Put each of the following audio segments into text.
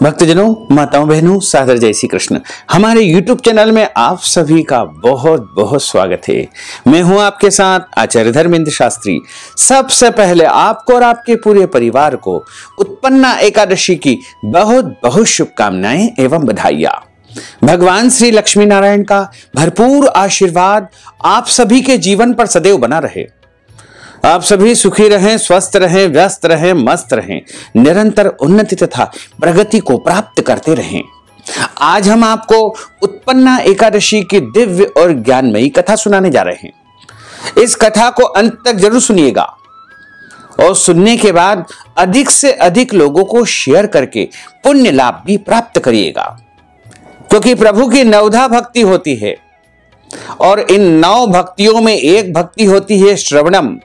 भक्तजनों, माताओं, बहनों, सादर जय श्री कृष्ण। हमारे YouTube चैनल में आप सभी का बहुत बहुत स्वागत है। मैं हूं आपके साथ आचार्य धर्मेंद्र शास्त्री। सबसे पहले आपको और आपके पूरे परिवार को उत्पन्ना एकादशी की बहुत बहुत शुभकामनाएं एवं बधाइयां। भगवान श्री लक्ष्मी नारायण का भरपूर आशीर्वाद आप सभी के जीवन पर सदैव बना रहे। आप सभी सुखी रहें, स्वस्थ रहें, व्यस्त रहें, मस्त रहें, निरंतर उन्नति तथा प्रगति को प्राप्त करते रहें। आज हम आपको उत्पन्ना एकादशी की दिव्य और ज्ञानमयी कथा सुनाने जा रहे हैं। इस कथा को अंत तक जरूर सुनिएगा और सुनने के बाद अधिक से अधिक लोगों को शेयर करके पुण्य लाभ भी प्राप्त करिएगा, क्योंकि प्रभु की नवधा भक्ति होती है और इन 9 भक्तियों में एक भक्ति होती है श्रवणम,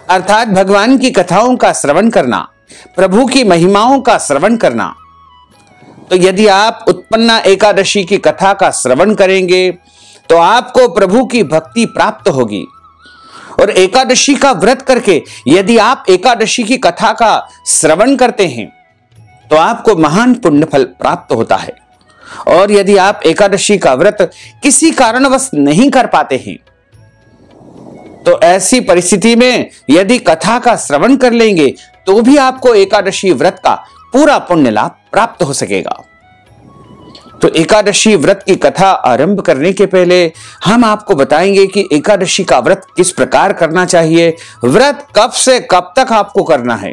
अर्थात भगवान की कथाओं का श्रवण करना, प्रभु की महिमाओं का श्रवण करना। तो यदि आप उत्पन्ना एकादशी की कथा का श्रवण करेंगे तो आपको प्रभु की भक्ति प्राप्त होगी। और एकादशी का व्रत करके यदि आप एकादशी की कथा का श्रवण करते हैं तो आपको महान पुण्य फल प्राप्त होता है। और यदि आप एकादशी का व्रत किसी कारणवश नहीं कर पाते हैं तो ऐसी परिस्थिति में यदि कथा का श्रवण कर लेंगे तो भी आपको एकादशी व्रत का पूरा पुण्य लाभ प्राप्त हो सकेगा। तो एकादशी व्रत की कथा आरंभ करने के पहले हम आपको बताएंगे कि एकादशी का व्रत किस प्रकार करना चाहिए, व्रत कब से कब तक आपको करना है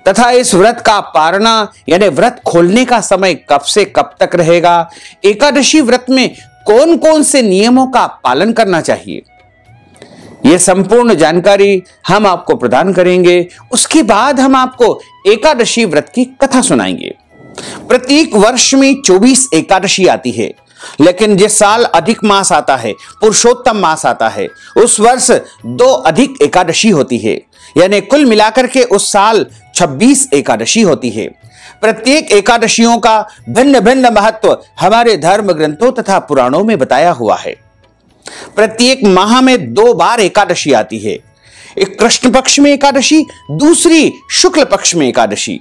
तथा इस व्रत का पारना यानी व्रत खोलने का समय कब से कब तक रहेगा, एकादशी व्रत में कौन कौन से नियमों का पालन करना चाहिए, यह संपूर्ण जानकारी हम आपको प्रदान करेंगे। उसके बाद हम आपको एकादशी व्रत की कथा सुनाएंगे। प्रत्येक वर्ष में 24 एकादशी आती है, लेकिन जिस साल अधिक मास आता है, पुरुषोत्तम मास आता है, उस वर्ष 2 अधिक एकादशी होती है, यानी कुल मिलाकर के उस साल 26 एकादशी होती है। प्रत्येक एकादशियों का भिन्न भिन्न महत्व हमारे धर्म ग्रंथों तथा पुराणों में बताया हुआ है। प्रत्येक माह में 2 बार एकादशी आती है, एक कृष्ण पक्ष में एकादशी, दूसरी शुक्ल पक्ष में एकादशी।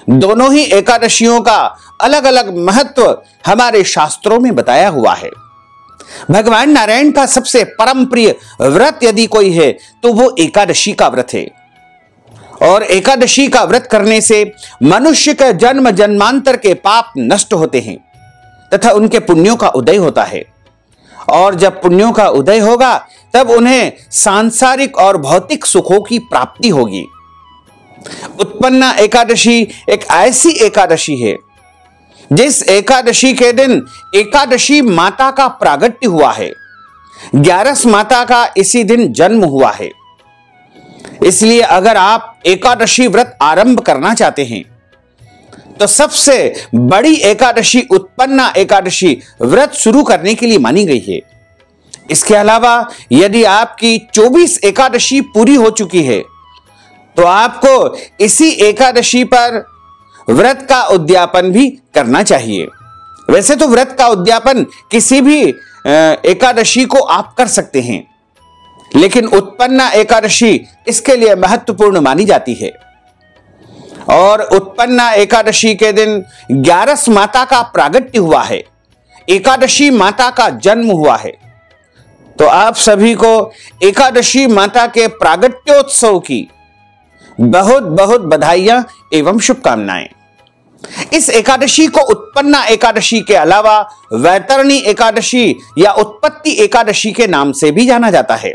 दोनों ही एकादशियों का अलग अलग महत्व हमारे शास्त्रों में बताया हुआ है। भगवान नारायण का सबसे परम प्रिय व्रत यदि कोई है तो वो एकादशी का व्रत है। और एकादशी का व्रत करने से मनुष्य के जन्म जन्मांतर के पाप नष्ट होते हैं तथा उनके पुण्यों का उदय होता है। और जब पुण्यों का उदय होगा तब उन्हें सांसारिक और भौतिक सुखों की प्राप्ति होगी। उत्पन्ना एकादशी एक ऐसी एकादशी है जिस एकादशी के दिन एकादशी माता का प्रागट्य हुआ है। 11 माता का इसी दिन जन्म हुआ है। इसलिए अगर आप एकादशी व्रत आरंभ करना चाहते हैं तो सबसे बड़ी एकादशी उत्पन्ना एकादशी व्रत शुरू करने के लिए मानी गई है। इसके अलावा यदि आपकी 24 एकादशी पूरी हो चुकी है तो आपको इसी एकादशी पर व्रत का उद्यापन भी करना चाहिए। वैसे तो व्रत का उद्यापन किसी भी एकादशी को आप कर सकते हैं, लेकिन उत्पन्ना एकादशी इसके लिए महत्वपूर्ण मानी जाती है। और उत्पन्ना एकादशी के दिन 11 माता का प्रागट्य हुआ है, एकादशी माता का जन्म हुआ है। तो आप सभी को एकादशी माता के प्रागट्योत्सव की बहुत बहुत बधाइयां एवं शुभकामनाएं। इस एकादशी को उत्पन्ना एकादशी के अलावा वैतरणी एकादशी या उत्पत्ति एकादशी के नाम से भी जाना जाता है,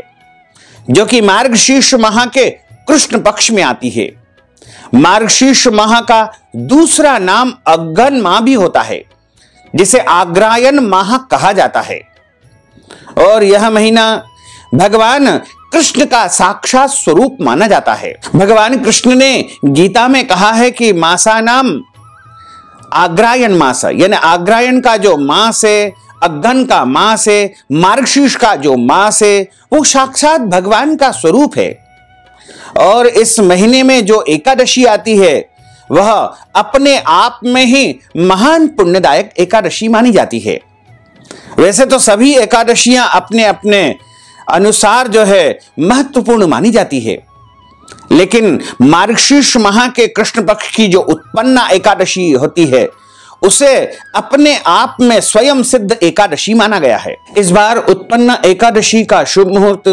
जो कि मार्गशीर्ष माह के कृष्ण पक्ष में आती है। मार्गशीर्ष माह का दूसरा नाम अग्रहण माह भी होता है, जिसे आग्रायन माह कहा जाता है। और यह महीना भगवान कृष्ण का साक्षात स्वरूप माना जाता है। भगवान कृष्ण ने गीता में कहा है कि मासा नाम आग्रायन मास, यानी आग्रायन का जो मास है, अग्रहण का मास है, मार्गशीर्ष का जो मास है, वो साक्षात भगवान का स्वरूप है। और इस महीने में जो एकादशी आती है वह अपने आप में ही महान पुण्यदायक एकादशी मानी जाती है। वैसे तो सभी एकादशियां अपने अपने अनुसार जो है महत्वपूर्ण मानी जाती है, लेकिन मार्गशीर्ष माह के कृष्ण पक्ष की जो उत्पन्ना एकादशी होती है उसे अपने आप में स्वयं सिद्ध एकादशी माना गया है। इस बार उत्पन्ना एकादशी का शुभ मुहूर्त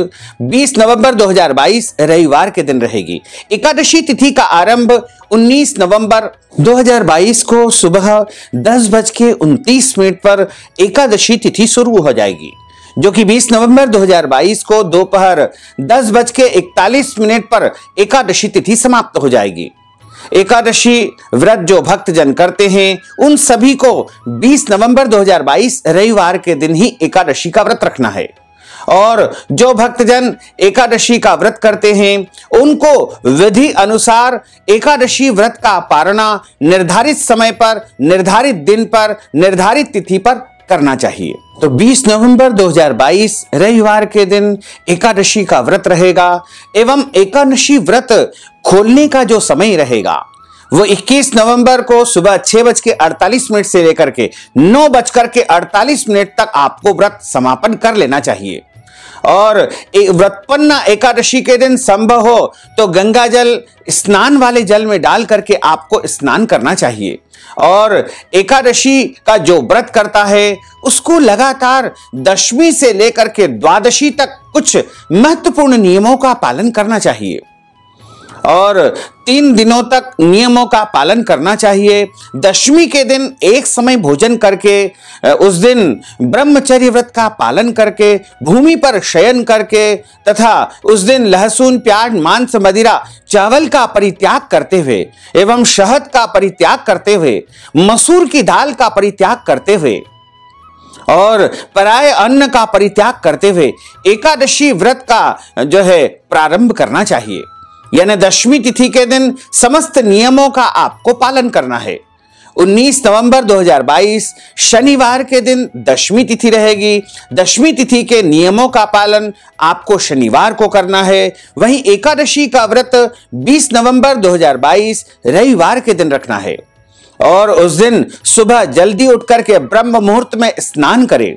20 नवंबर 2022 रविवार के दिन रहेगी। एकादशी तिथि का आरंभ 19 नवंबर 2022 को सुबह 10:29 पर एकादशी तिथि शुरू हो जाएगी, जो कि 20 नवंबर 2022 को दोपहर 10:41 पर एकादशी तिथि समाप्त हो जाएगी। एकादशी व्रत जो भक्तजन करते हैं उन सभी को 20 नवंबर 2022 रविवार के दिन ही एकादशी का व्रत रखना है, और जो भक्तजन एकादशी का व्रत करते हैं उनको विधि अनुसार एकादशी व्रत का पारणा निर्धारित समय पर, निर्धारित दिन पर, निर्धारित तिथि पर करना चाहिए। तो 20 नवंबर 2022 रविवार के दिन एकादशी का व्रत रहेगा एवं एकादशी व्रत खोलने का जो समय रहेगा वो 21 नवंबर को सुबह 6:48 से लेकर के 9:48 तक आपको व्रत समापन कर लेना चाहिए। और व्रतपन्ना एकादशी के दिन संभव हो तो गंगा जल स्नान वाले जल में डाल करके आपको स्नान करना चाहिए। और एकादशी का जो व्रत करता है उसको लगातार दशमी से लेकर के द्वादशी तक कुछ महत्वपूर्ण नियमों का पालन करना चाहिए, और 3 दिनों तक नियमों का पालन करना चाहिए। दशमी के दिन एक समय भोजन करके उस दिन ब्रह्मचर्य व्रत का पालन करके भूमि पर शयन करके तथा उस दिन लहसुन, प्याज, मांस, मदिरा, चावल का परित्याग करते हुए एवं शहद का परित्याग करते हुए, मसूर की दाल का परित्याग करते हुए और पराये अन्न का परित्याग करते हुए एकादशी व्रत का जो है प्रारंभ करना चाहिए। यानी दशमी तिथि के दिन समस्त नियमों का आपको पालन करना है। 19 नवंबर 2022 शनिवार के दिन दशमी तिथि रहेगी। दशमी तिथि के नियमों का पालन आपको शनिवार को करना है। वहीं एकादशी का व्रत 20 नवंबर 2022 रविवार के दिन रखना है, और उस दिन सुबह जल्दी उठ करके ब्रह्म मुहूर्त में स्नान करें।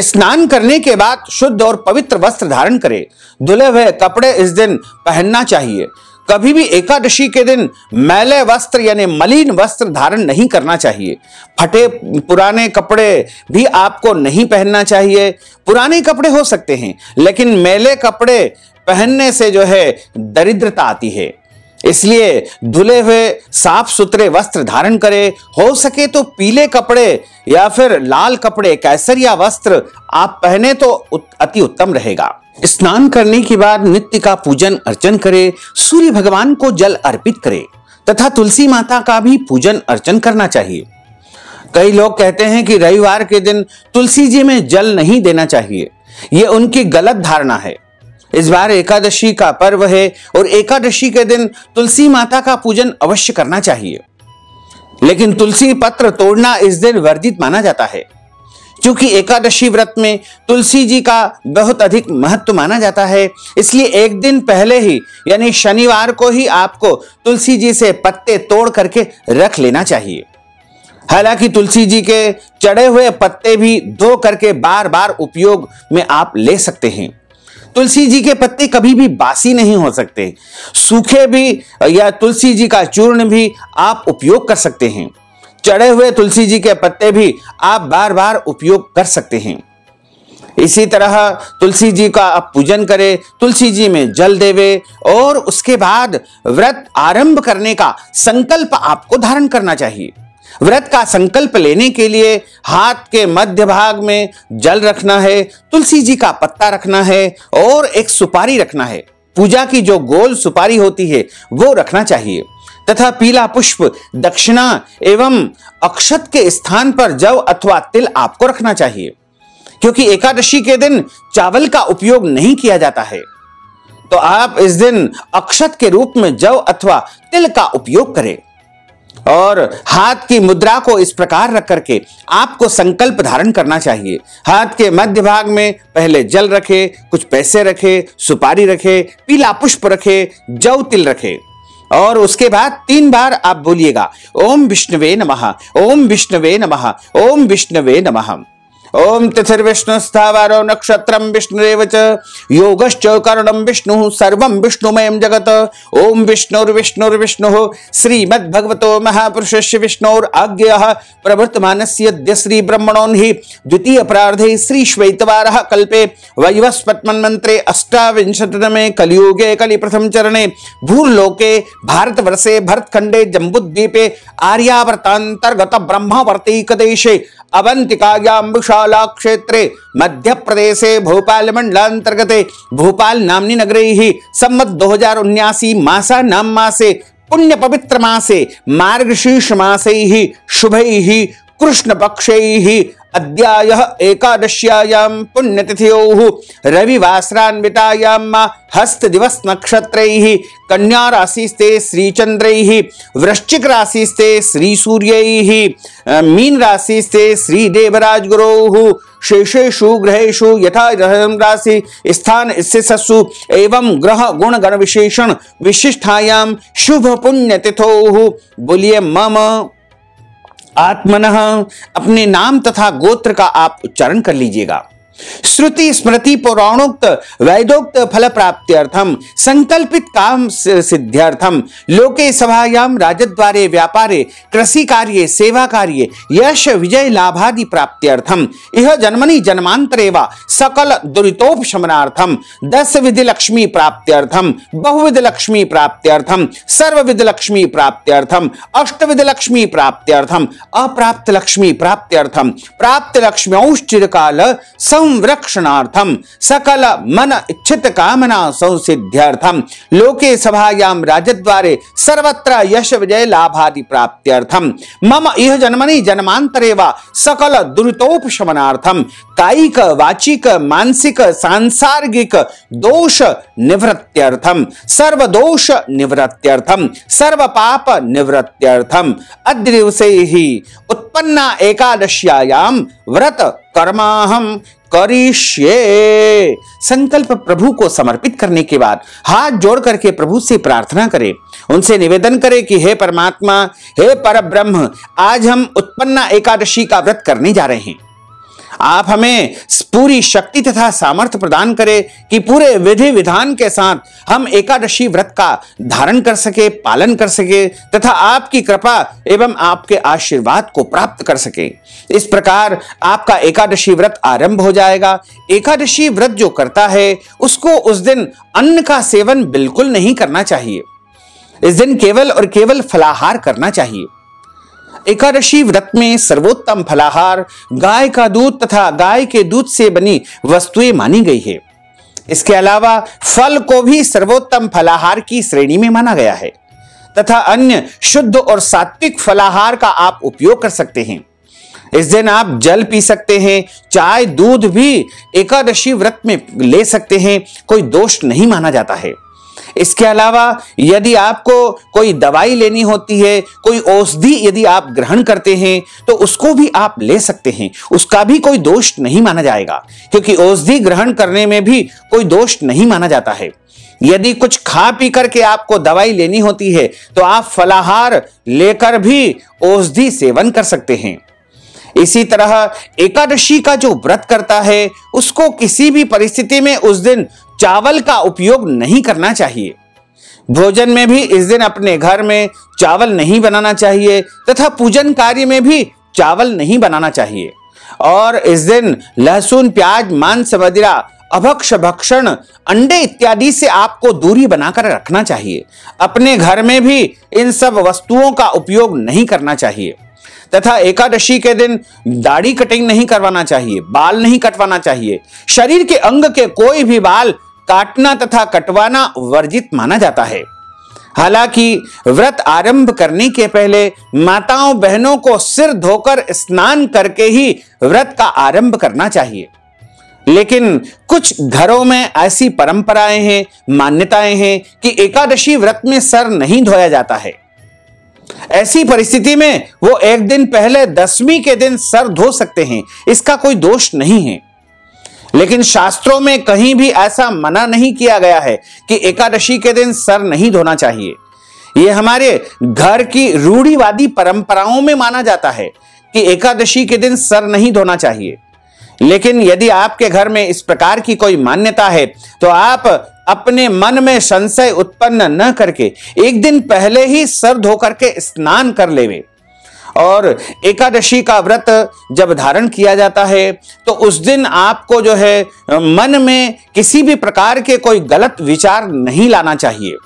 स्नान करने के बाद शुद्ध और पवित्र वस्त्र धारण करें। धुले हुए कपड़े इस दिन पहनना चाहिए। कभी भी एकादशी के दिन मैले वस्त्र यानी मलिन वस्त्र धारण नहीं करना चाहिए। फटे पुराने कपड़े भी आपको नहीं पहनना चाहिए। पुराने कपड़े हो सकते हैं, लेकिन मैले कपड़े पहनने से जो है दरिद्रता आती है। इसलिए धुले हुए साफ सुथरे वस्त्र धारण करें। हो सके तो पीले कपड़े या फिर लाल कपड़े, केसरिया वस्त्र आप पहने तो अति उत्तम रहेगा। स्नान करने के बाद नित्य का पूजन अर्चन करें। सूर्य भगवान को जल अर्पित करें तथा तुलसी माता का भी पूजन अर्चन करना चाहिए। कई लोग कहते हैं कि रविवार के दिन तुलसी जी में जल नहीं देना चाहिए। यह उनकी गलत धारणा है। इस बार एकादशी का पर्व है और एकादशी के दिन तुलसी माता का पूजन अवश्य करना चाहिए, लेकिन तुलसी पत्र तोड़ना इस दिन वर्जित माना जाता है। क्योंकि एकादशी व्रत में तुलसी जी का बहुत अधिक महत्व माना जाता है, इसलिए एक दिन पहले ही यानी शनिवार को ही आपको तुलसी जी से पत्ते तोड़ करके रख लेना चाहिए। हालांकि तुलसी जी के चढ़े हुए पत्ते भी धो करके बार बार उपयोग में आप ले सकते हैं। तुलसी जी के पत्ते कभी भी बासी नहीं हो सकते। सूखे भी या तुलसी जी का चूर्ण भी आप उपयोग कर सकते हैं। चढ़े हुए तुलसी जी के पत्ते भी आप बार बार उपयोग कर सकते हैं। इसी तरह तुलसी जी का आप पूजन करें, तुलसी जी में जल देवे और उसके बाद व्रत आरंभ करने का संकल्प आपको धारण करना चाहिए। व्रत का संकल्प लेने के लिए हाथ के मध्य भाग में जल रखना है, तुलसी जी का पत्ता रखना है और एक सुपारी रखना है। पूजा की जो गोल सुपारी होती है वो रखना चाहिए तथा पीला पुष्प, दक्षिणा एवं अक्षत के स्थान पर जव अथवा तिल आपको रखना चाहिए। क्योंकि एकादशी के दिन चावल का उपयोग नहीं किया जाता है, तो आप इस दिन अक्षत के रूप में जव अथवा तिल का उपयोग करें। और हाथ की मुद्रा को इस प्रकार रख करके आपको संकल्प धारण करना चाहिए। हाथ के मध्य भाग में पहले जल रखे, कुछ पैसे रखे, सुपारी रखे, पीला पुष्प रखे, जव तिल रखे और उसके बाद 3 बार आप बोलिएगा ओम विष्णुवे नमः, ओम विष्णुवे नमः, ओम विष्णुवे नमः। ओम तिथिर्विष्णु स्थावरो नक्षत्रम विष्णुरेव च योगश्च करणम विष्णु सर्वं विष्णुमयं जगत। ओम विष्णुर्विष्णुर्विष्णुः श्रीमद्भगवतो महापुरुषस्य विष्णोर आज्ञः प्रवर्तमानस्य श्री ब्रह्मणोन्हि द्वितीय प्रार्धे श्री श्वेतवारः कल्पे वैवस्वत मन्वन्तरे अष्टाविंशतितमे कलियुगे कलि प्रथम चरणे भूर्लोके भारतवर्षे भरतखंडे जम्बूद्वीपे आर्यावर्तांतर्गत ब्रह्मावर्तिक देशे अवंतिकायां विशाला क्षेत्रे मध्य प्रदेशे भोपाल मंडलांतर्गते भोपाल नाम्नि नगरे ही सम्मत 2079 मासा नाम मासे पुण्य पवित्र मासे मार्गशीर्ष मासे ही शुभै ही कृष्ण पक्षै ही अद्यायः एकादश्यायां पुण्यतिथ्योः रविवासरान्वितायां हस्त दिवस नक्षत्रैः कन्या राशिस्ते श्रीचंद्रैः वृश्चिक राशिस्ते श्री सूर्यैः मीन राशिस्ते श्री देवराज गुरोः शेषेषु ग्रहेषु यथा राशि स्थान स्थितसु एवं ग्रह गुण गण विशेषण विशिष्टायां शुभ पुण्य तिथोः। बोलिए मम आत्मनः। अपने नाम तथा गोत्र का आप उच्चारण कर लीजिएगा। श्रुति स्मृति पौराणोक्त वैदोक्त फल प्राप्त्यर्थम संकल्पित काम सिद्ध्यर्थम लोके सभायां राजद्वारे व्यापारे कृषि कार्ये सेवा कार्ये यश विजय लाभादि प्राप्त्यर्थम इह जन्मनि जन्मांतरे वा सकल दुरितोपशमनार्थम 10 विधि लक्ष्मी प्राप्त्यर्थम बहुविध लक्ष्मी प्राप्त्यर्थम सर्वविध लक्ष्मी प्राप्त्यर्थम अष्टविध लक्ष्मी प्राप्त्यर्थम अप्राप्त लक्ष्मी प्राप्त्यर्थम प्राप्त लक्ष्म्यौश्चिरकाल संरक्षणार्थम सकल मन इच्छित कामना संसिद्ध्यर्थम लोके सभायां राजद्वारे सर्वत्र यश विजय लाभादि प्राप्त्यर्थम मम इह जन्मनि जन्मांतरे वा सकल दुरितोपशमनार्थम कायिक वाचिक मानसिक सांसार्गिक दोष निवृत्त्यर्थम सर्व दोष निवृत्त्यर्थम सर्व पाप निवृत्त्यर्थम अद्य दिवसे ही उत्पन्ना एकादश्यायां व्रत कर्माहम करिष्ये। संकल्प प्रभु को समर्पित करने के बाद हाथ जोड़ करके प्रभु से प्रार्थना करें, उनसे निवेदन करें कि हे परमात्मा, हे परब्रह्म, आज हम उत्पन्ना एकादशी का व्रत करने जा रहे हैं। आप हमें पूरी शक्ति तथा सामर्थ्य प्रदान करें कि पूरे विधि विधान के साथ हम एकादशी व्रत का धारण कर सके, पालन कर सके तथा आपकी कृपा एवं आपके आशीर्वाद को प्राप्त कर सके। इस प्रकार आपका एकादशी व्रत आरंभ हो जाएगा। एकादशी व्रत जो करता है उसको उस दिन अन्न का सेवन बिल्कुल नहीं करना चाहिए। इस दिन केवल और केवल फलाहार करना चाहिए। एकादशी व्रत में सर्वोत्तम फलाहार गाय का दूध तथा गाय के दूध से बनी वस्तुएं मानी गई है। इसके अलावा फल को भी सर्वोत्तम फलाहार की श्रेणी में माना गया है तथा अन्य शुद्ध और सात्विक फलाहार का आप उपयोग कर सकते हैं। इस दिन आप जल पी सकते हैं, चाय दूध भी एकादशी व्रत में ले सकते हैं, कोई दोष नहीं माना जाता है। इसके अलावा यदि आपको कोई दवाई लेनी होती है, कोई औषधि यदि आप ग्रहण करते हैं तो उसको भी आप ले सकते हैं, उसका भी कोई दोष नहीं माना जाएगा, क्योंकि औषधि ग्रहण करने में भी कोई दोष नहीं माना जाता है। यदि कुछ खा पी करके आपको दवाई लेनी होती है तो आप फलाहार लेकर भी औषधि सेवन कर सकते हैं। इसी तरह एकादशी का जो व्रत करता है उसको किसी भी परिस्थिति में उस दिन चावल का उपयोग नहीं करना चाहिए। भोजन में भी इस दिन अपने घर में चावल नहीं बनाना चाहिए तथा पूजन कार्य में भी चावल नहीं बनाना चाहिए। और इस दिन लहसुन, प्याज, मांस, मदिरा, अभक्ष भक्षण, अंडे इत्यादि से आपको दूरी बनाकर रखना चाहिए। अपने घर में भी इन सब वस्तुओं का उपयोग नहीं करना चाहिए तथा एकादशी के दिन दाढ़ी कटिंग नहीं करवाना चाहिए, बाल नहीं कटवाना चाहिए। शरीर के अंग के कोई भी बाल काटना तथा कटवाना वर्जित माना जाता है। हालांकि व्रत आरंभ करने के पहले माताओं बहनों को सिर धोकर स्नान करके ही व्रत का आरंभ करना चाहिए। लेकिन कुछ घरों में ऐसी परंपराएं हैं, मान्यताएं हैं कि एकादशी व्रत में सर नहीं धोया जाता है। ऐसी परिस्थिति में वो एक दिन पहले दशमी के दिन सर धो सकते हैं, इसका कोई दोष नहीं है। लेकिन शास्त्रों में कहीं भी ऐसा मना नहीं किया गया है कि एकादशी के दिन सर नहीं धोना चाहिए। यह हमारे घर की रूढ़िवादी परंपराओं में माना जाता है कि एकादशी के दिन सर नहीं धोना चाहिए। लेकिन यदि आपके घर में इस प्रकार की कोई मान्यता है तो आप अपने मन में संशय उत्पन्न न करके एक दिन पहले ही सर धो करके स्नान कर लेवे। और एकादशी का व्रत जब धारण किया जाता है तो उस दिन आपको जो है मन में किसी भी प्रकार के कोई गलत विचार नहीं लाना चाहिए,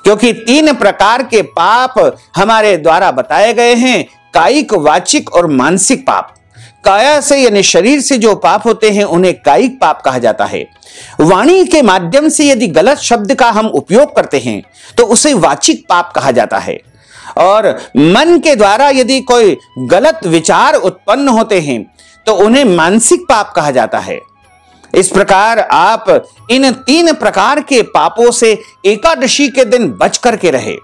क्योंकि 3 प्रकार के पाप हमारे द्वारा बताए गए हैं, कायिक, वाचिक और मानसिक पाप। काया से यानी शरीर से जो पाप होते हैं उन्हें कायिक पाप कहा जाता है। वाणी के माध्यम से यदि गलत शब्द का हम उपयोग करते हैं तो उसे वाचिक पाप कहा जाता है। और मन के द्वारा यदि कोई गलत विचार उत्पन्न होते हैं तो उन्हें मानसिक पाप कहा जाता है। इस प्रकार आप इन 3 प्रकार के पापों से एकादशी के दिन बच करके रहे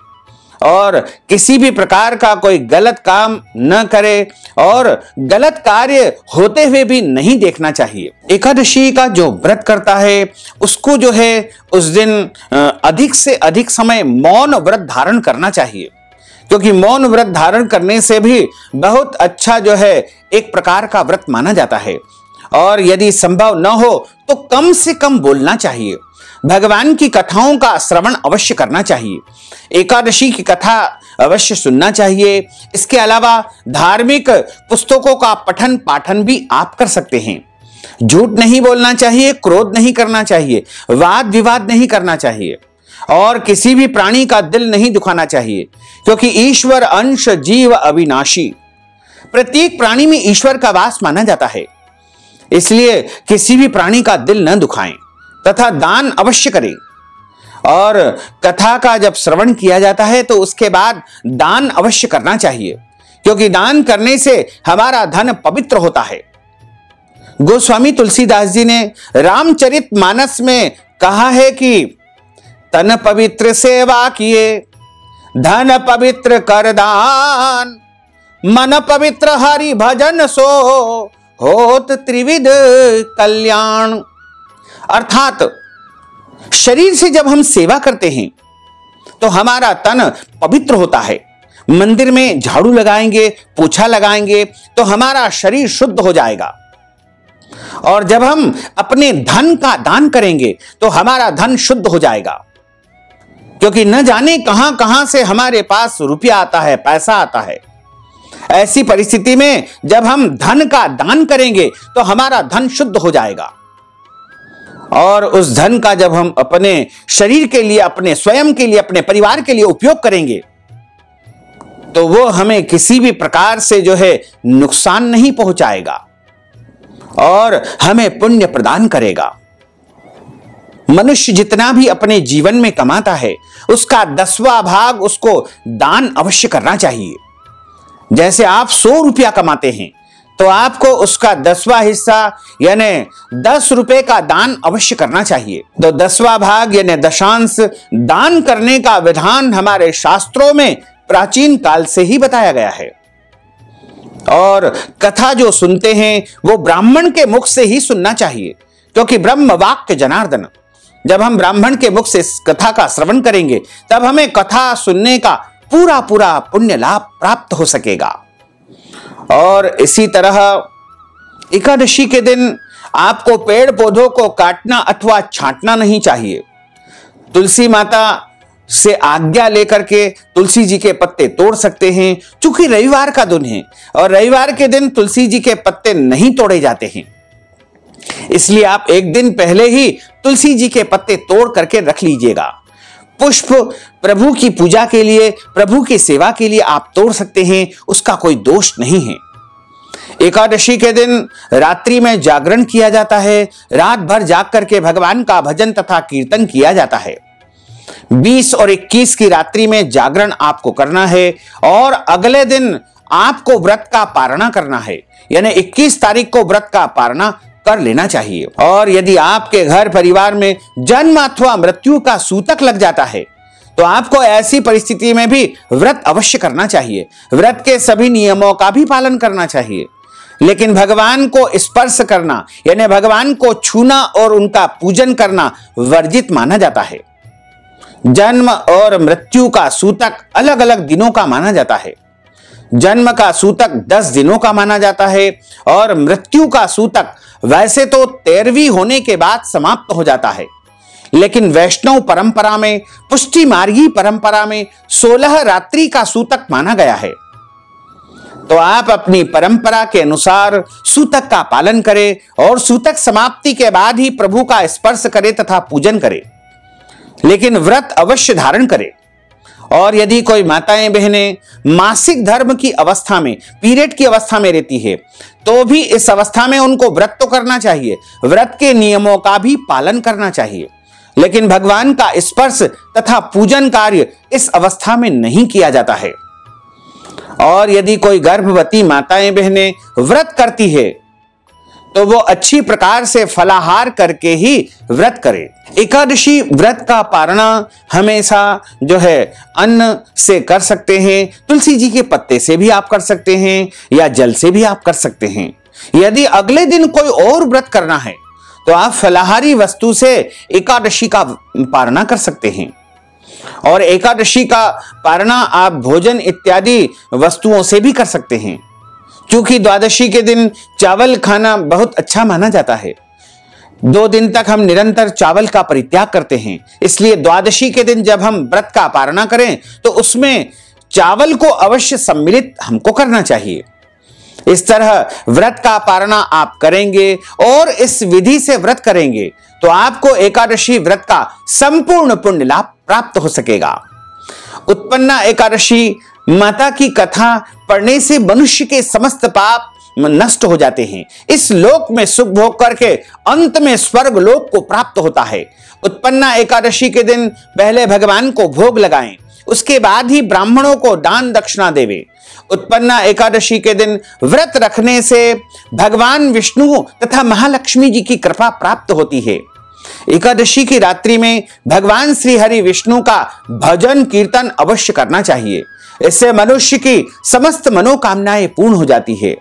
और किसी भी प्रकार का कोई गलत काम न करे और गलत कार्य होते हुए भी नहीं देखना चाहिए। एकादशी का जो व्रत करता है उसको जो है उस दिन अधिक से अधिक समय मौन व्रत धारण करना चाहिए, क्योंकि मौन व्रत धारण करने से भी बहुत अच्छा जो है एक प्रकार का व्रत माना जाता है। और यदि संभव न हो तो कम से कम बोलना चाहिए। भगवान की कथाओं का श्रवण अवश्य करना चाहिए, एकादशी की कथा अवश्य सुनना चाहिए। इसके अलावा धार्मिक पुस्तकों का पठन पाठन भी आप कर सकते हैं। झूठ नहीं बोलना चाहिए, क्रोध नहीं करना चाहिए, वाद विवाद नहीं करना चाहिए और किसी भी प्राणी का दिल नहीं दुखाना चाहिए, क्योंकि ईश्वर अंश जीव अविनाशी, प्रत्येक प्राणी में ईश्वर का वास माना जाता है। इसलिए किसी भी प्राणी का दिल न दुखाएं तथा दान अवश्य करें। और कथा का जब श्रवण किया जाता है तो उसके बाद दान अवश्य करना चाहिए, क्योंकि दान करने से हमारा धन पवित्र होता है। गोस्वामी तुलसीदास जी ने रामचरितमानस में कहा है कि तन पवित्र सेवा किए, धन पवित्र कर दान, मन पवित्र हरि भजन सो होत त्रिविध कल्याण। अर्थात शरीर से जब हम सेवा करते हैं तो हमारा तन पवित्र होता है। मंदिर में झाड़ू लगाएंगे, पोछा लगाएंगे तो हमारा शरीर शुद्ध हो जाएगा। और जब हम अपने धन का दान करेंगे तो हमारा धन शुद्ध हो जाएगा, क्योंकि न जाने कहां कहां से हमारे पास रुपया आता है, पैसा आता है। ऐसी परिस्थिति में जब हम धन का दान करेंगे तो हमारा धन शुद्ध हो जाएगा। और उस धन का जब हम अपने शरीर के लिए, अपने स्वयं के लिए, अपने परिवार के लिए उपयोग करेंगे तो वो हमें किसी भी प्रकार से जो है नुकसान नहीं पहुंचाएगा और हमें पुण्य प्रदान करेगा। मनुष्य जितना भी अपने जीवन में कमाता है उसका 10वां भाग उसको दान अवश्य करना चाहिए। जैसे आप 100 रुपया कमाते हैं तो आपको उसका 10वां हिस्सा यानी 10 रुपए का दान अवश्य करना चाहिए। तो 10वां भाग यानी दशांश दान करने का विधान हमारे शास्त्रों में प्राचीन काल से ही बताया गया है। और कथा जो सुनते हैं वो ब्राह्मण के मुख से ही सुनना चाहिए, क्योंकि ब्रह्म वाक्य जनार्दन। जब हम ब्राह्मण के मुख से कथा का श्रवण करेंगे तब हमें कथा सुनने का पूरा पूरा पुण्य लाभ प्राप्त हो सकेगा। और इसी तरह एकादशी के दिन आपको पेड़ पौधों को काटना अथवा छांटना नहीं चाहिए। तुलसी माता से आज्ञा लेकर के तुलसी जी के पत्ते तोड़ सकते हैं, चूंकि रविवार का दिन है और रविवार के दिन तुलसी जी के पत्ते नहीं तोड़े जाते हैं। इसलिए आप एक दिन पहले ही तुलसी जी के पत्ते तोड़ करके रख लीजिएगा। पुष्प प्रभु की पूजा के लिए, प्रभु की सेवा के लिए आप तोड़ सकते हैं, उसका कोई दोष नहीं है। एकादशी के दिन रात्रि में जागरण किया जाता है, रात भर जाग करके भगवान का भजन तथा कीर्तन किया जाता है। 20 और 21 की रात्रि में जागरण आपको करना है और अगले दिन आपको व्रत का पारणा करना है, यानी 21 तारीख को व्रत का पारणा कर लेना चाहिए। और यदि आपके घर परिवार में जन्म अथवा मृत्यु का सूतक लग जाता है तो आपको ऐसी परिस्थिति में भी व्रत अवश्य करना चाहिए। व्रत के सभी नियमों का भी पालन करना चाहिए, लेकिन भगवान को स्पर्श करना यानी भगवान को छूना और उनका पूजन करना वर्जित माना जाता है। जन्म और मृत्यु का सूतक अलग अलग दिनों का माना जाता है। जन्म का सूतक 10 दिनों का माना जाता है और मृत्यु का सूतक वैसे तो 13वीं होने के बाद समाप्त हो जाता है, लेकिन वैष्णव परंपरा में, पुष्टि मार्गी परंपरा में 16 रात्रि का सूतक माना गया है। तो आप अपनी परंपरा के अनुसार सूतक का पालन करें और सूतक समाप्ति के बाद ही प्रभु का स्पर्श करें तथा पूजन करें, लेकिन व्रत अवश्य धारण करें। और यदि कोई माताएं बहनें मासिक धर्म की अवस्था में, पीरियड की अवस्था में रहती है, तो भी इस अवस्था में उनको व्रत तो करना चाहिए, व्रत के नियमों का भी पालन करना चाहिए, लेकिन भगवान का स्पर्श तथा पूजन कार्य इस अवस्था में नहीं किया जाता है। और यदि कोई गर्भवती माताएं बहनें व्रत करती है तो वो अच्छी प्रकार से फलाहार करके ही व्रत करे। एकादशी व्रत का पारणा हमेशा जो है अन्न से कर सकते हैं, तुलसी जी के पत्ते से भी आप कर सकते हैं या जल से भी आप कर सकते हैं। यदि अगले दिन कोई और व्रत करना है तो आप फलाहारी वस्तु से एकादशी का पारणा कर सकते हैं। और एकादशी का पारणा आप भोजन इत्यादि वस्तुओं से भी कर सकते हैं, क्योंकि द्वादशी के दिन चावल खाना बहुत अच्छा माना जाता है। 2 दिन तक हम निरंतर चावल का परित्याग करते हैं, इसलिए द्वादशी के दिन जब हम व्रत का पारणा करें तो उसमें चावल को अवश्य सम्मिलित हमको करना चाहिए। इस तरह व्रत का पारणा आप करेंगे और इस विधि से व्रत करेंगे तो आपको एकादशी व्रत का संपूर्ण पुण्य लाभ प्राप्त हो सकेगा। उत्पन्ना एकादशी माता की कथा पढ़ने से मनुष्य के समस्त पाप नष्ट हो जाते हैं, इस लोक में सुख भोग करके अंत में स्वर्ग लोक को प्राप्त होता है। उत्पन्ना एकादशी के दिन पहले भगवान को भोग लगाएं, उसके बाद ही ब्राह्मणों को दान दक्षिणा देवें। उत्पन्ना एकादशी के दिन व्रत रखने से भगवान विष्णु तथा महालक्ष्मी जी की कृपा प्राप्त होती है। एकादशी की रात्रि में भगवान श्री हरि विष्णु का भजन कीर्तन अवश्य करना चाहिए, इससे मनुष्य की समस्त मनोकामनाएं पूर्ण हो जाती है।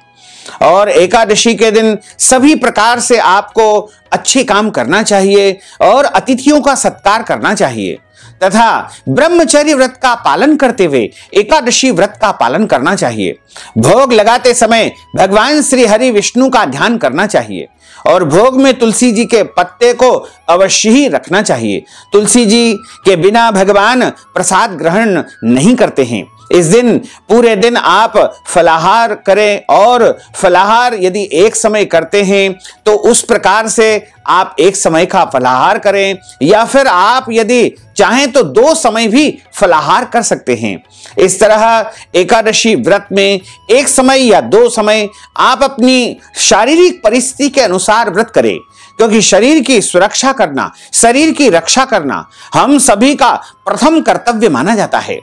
और एकादशी के दिन सभी प्रकार से आपको अच्छे काम करना चाहिए और अतिथियों का सत्कार करना चाहिए तथा ब्रह्मचर्य व्रत का पालन करते हुए एकादशी व्रत का पालन करना चाहिए। भोग लगाते समय भगवान श्री हरि विष्णु का ध्यान करना चाहिए और भोग में तुलसी जी के पत्ते को अवश्य ही रखना चाहिए। तुलसी जी के बिना भगवान प्रसाद ग्रहण नहीं करते हैं। इस दिन पूरे दिन आप फलाहार करें और फलाहार यदि एक समय करते हैं तो उस प्रकार से आप एक समय का फलाहार करें, या फिर आप यदि चाहें तो 2 समय भी फलाहार कर सकते हैं। इस तरह एकादशी व्रत में एक समय या 2 समय आप अपनी शारीरिक परिस्थिति के अनुसार व्रत करें, क्योंकि शरीर की सुरक्षा करना, शरीर की रक्षा करना हम सभी का प्रथम कर्तव्य माना जाता है।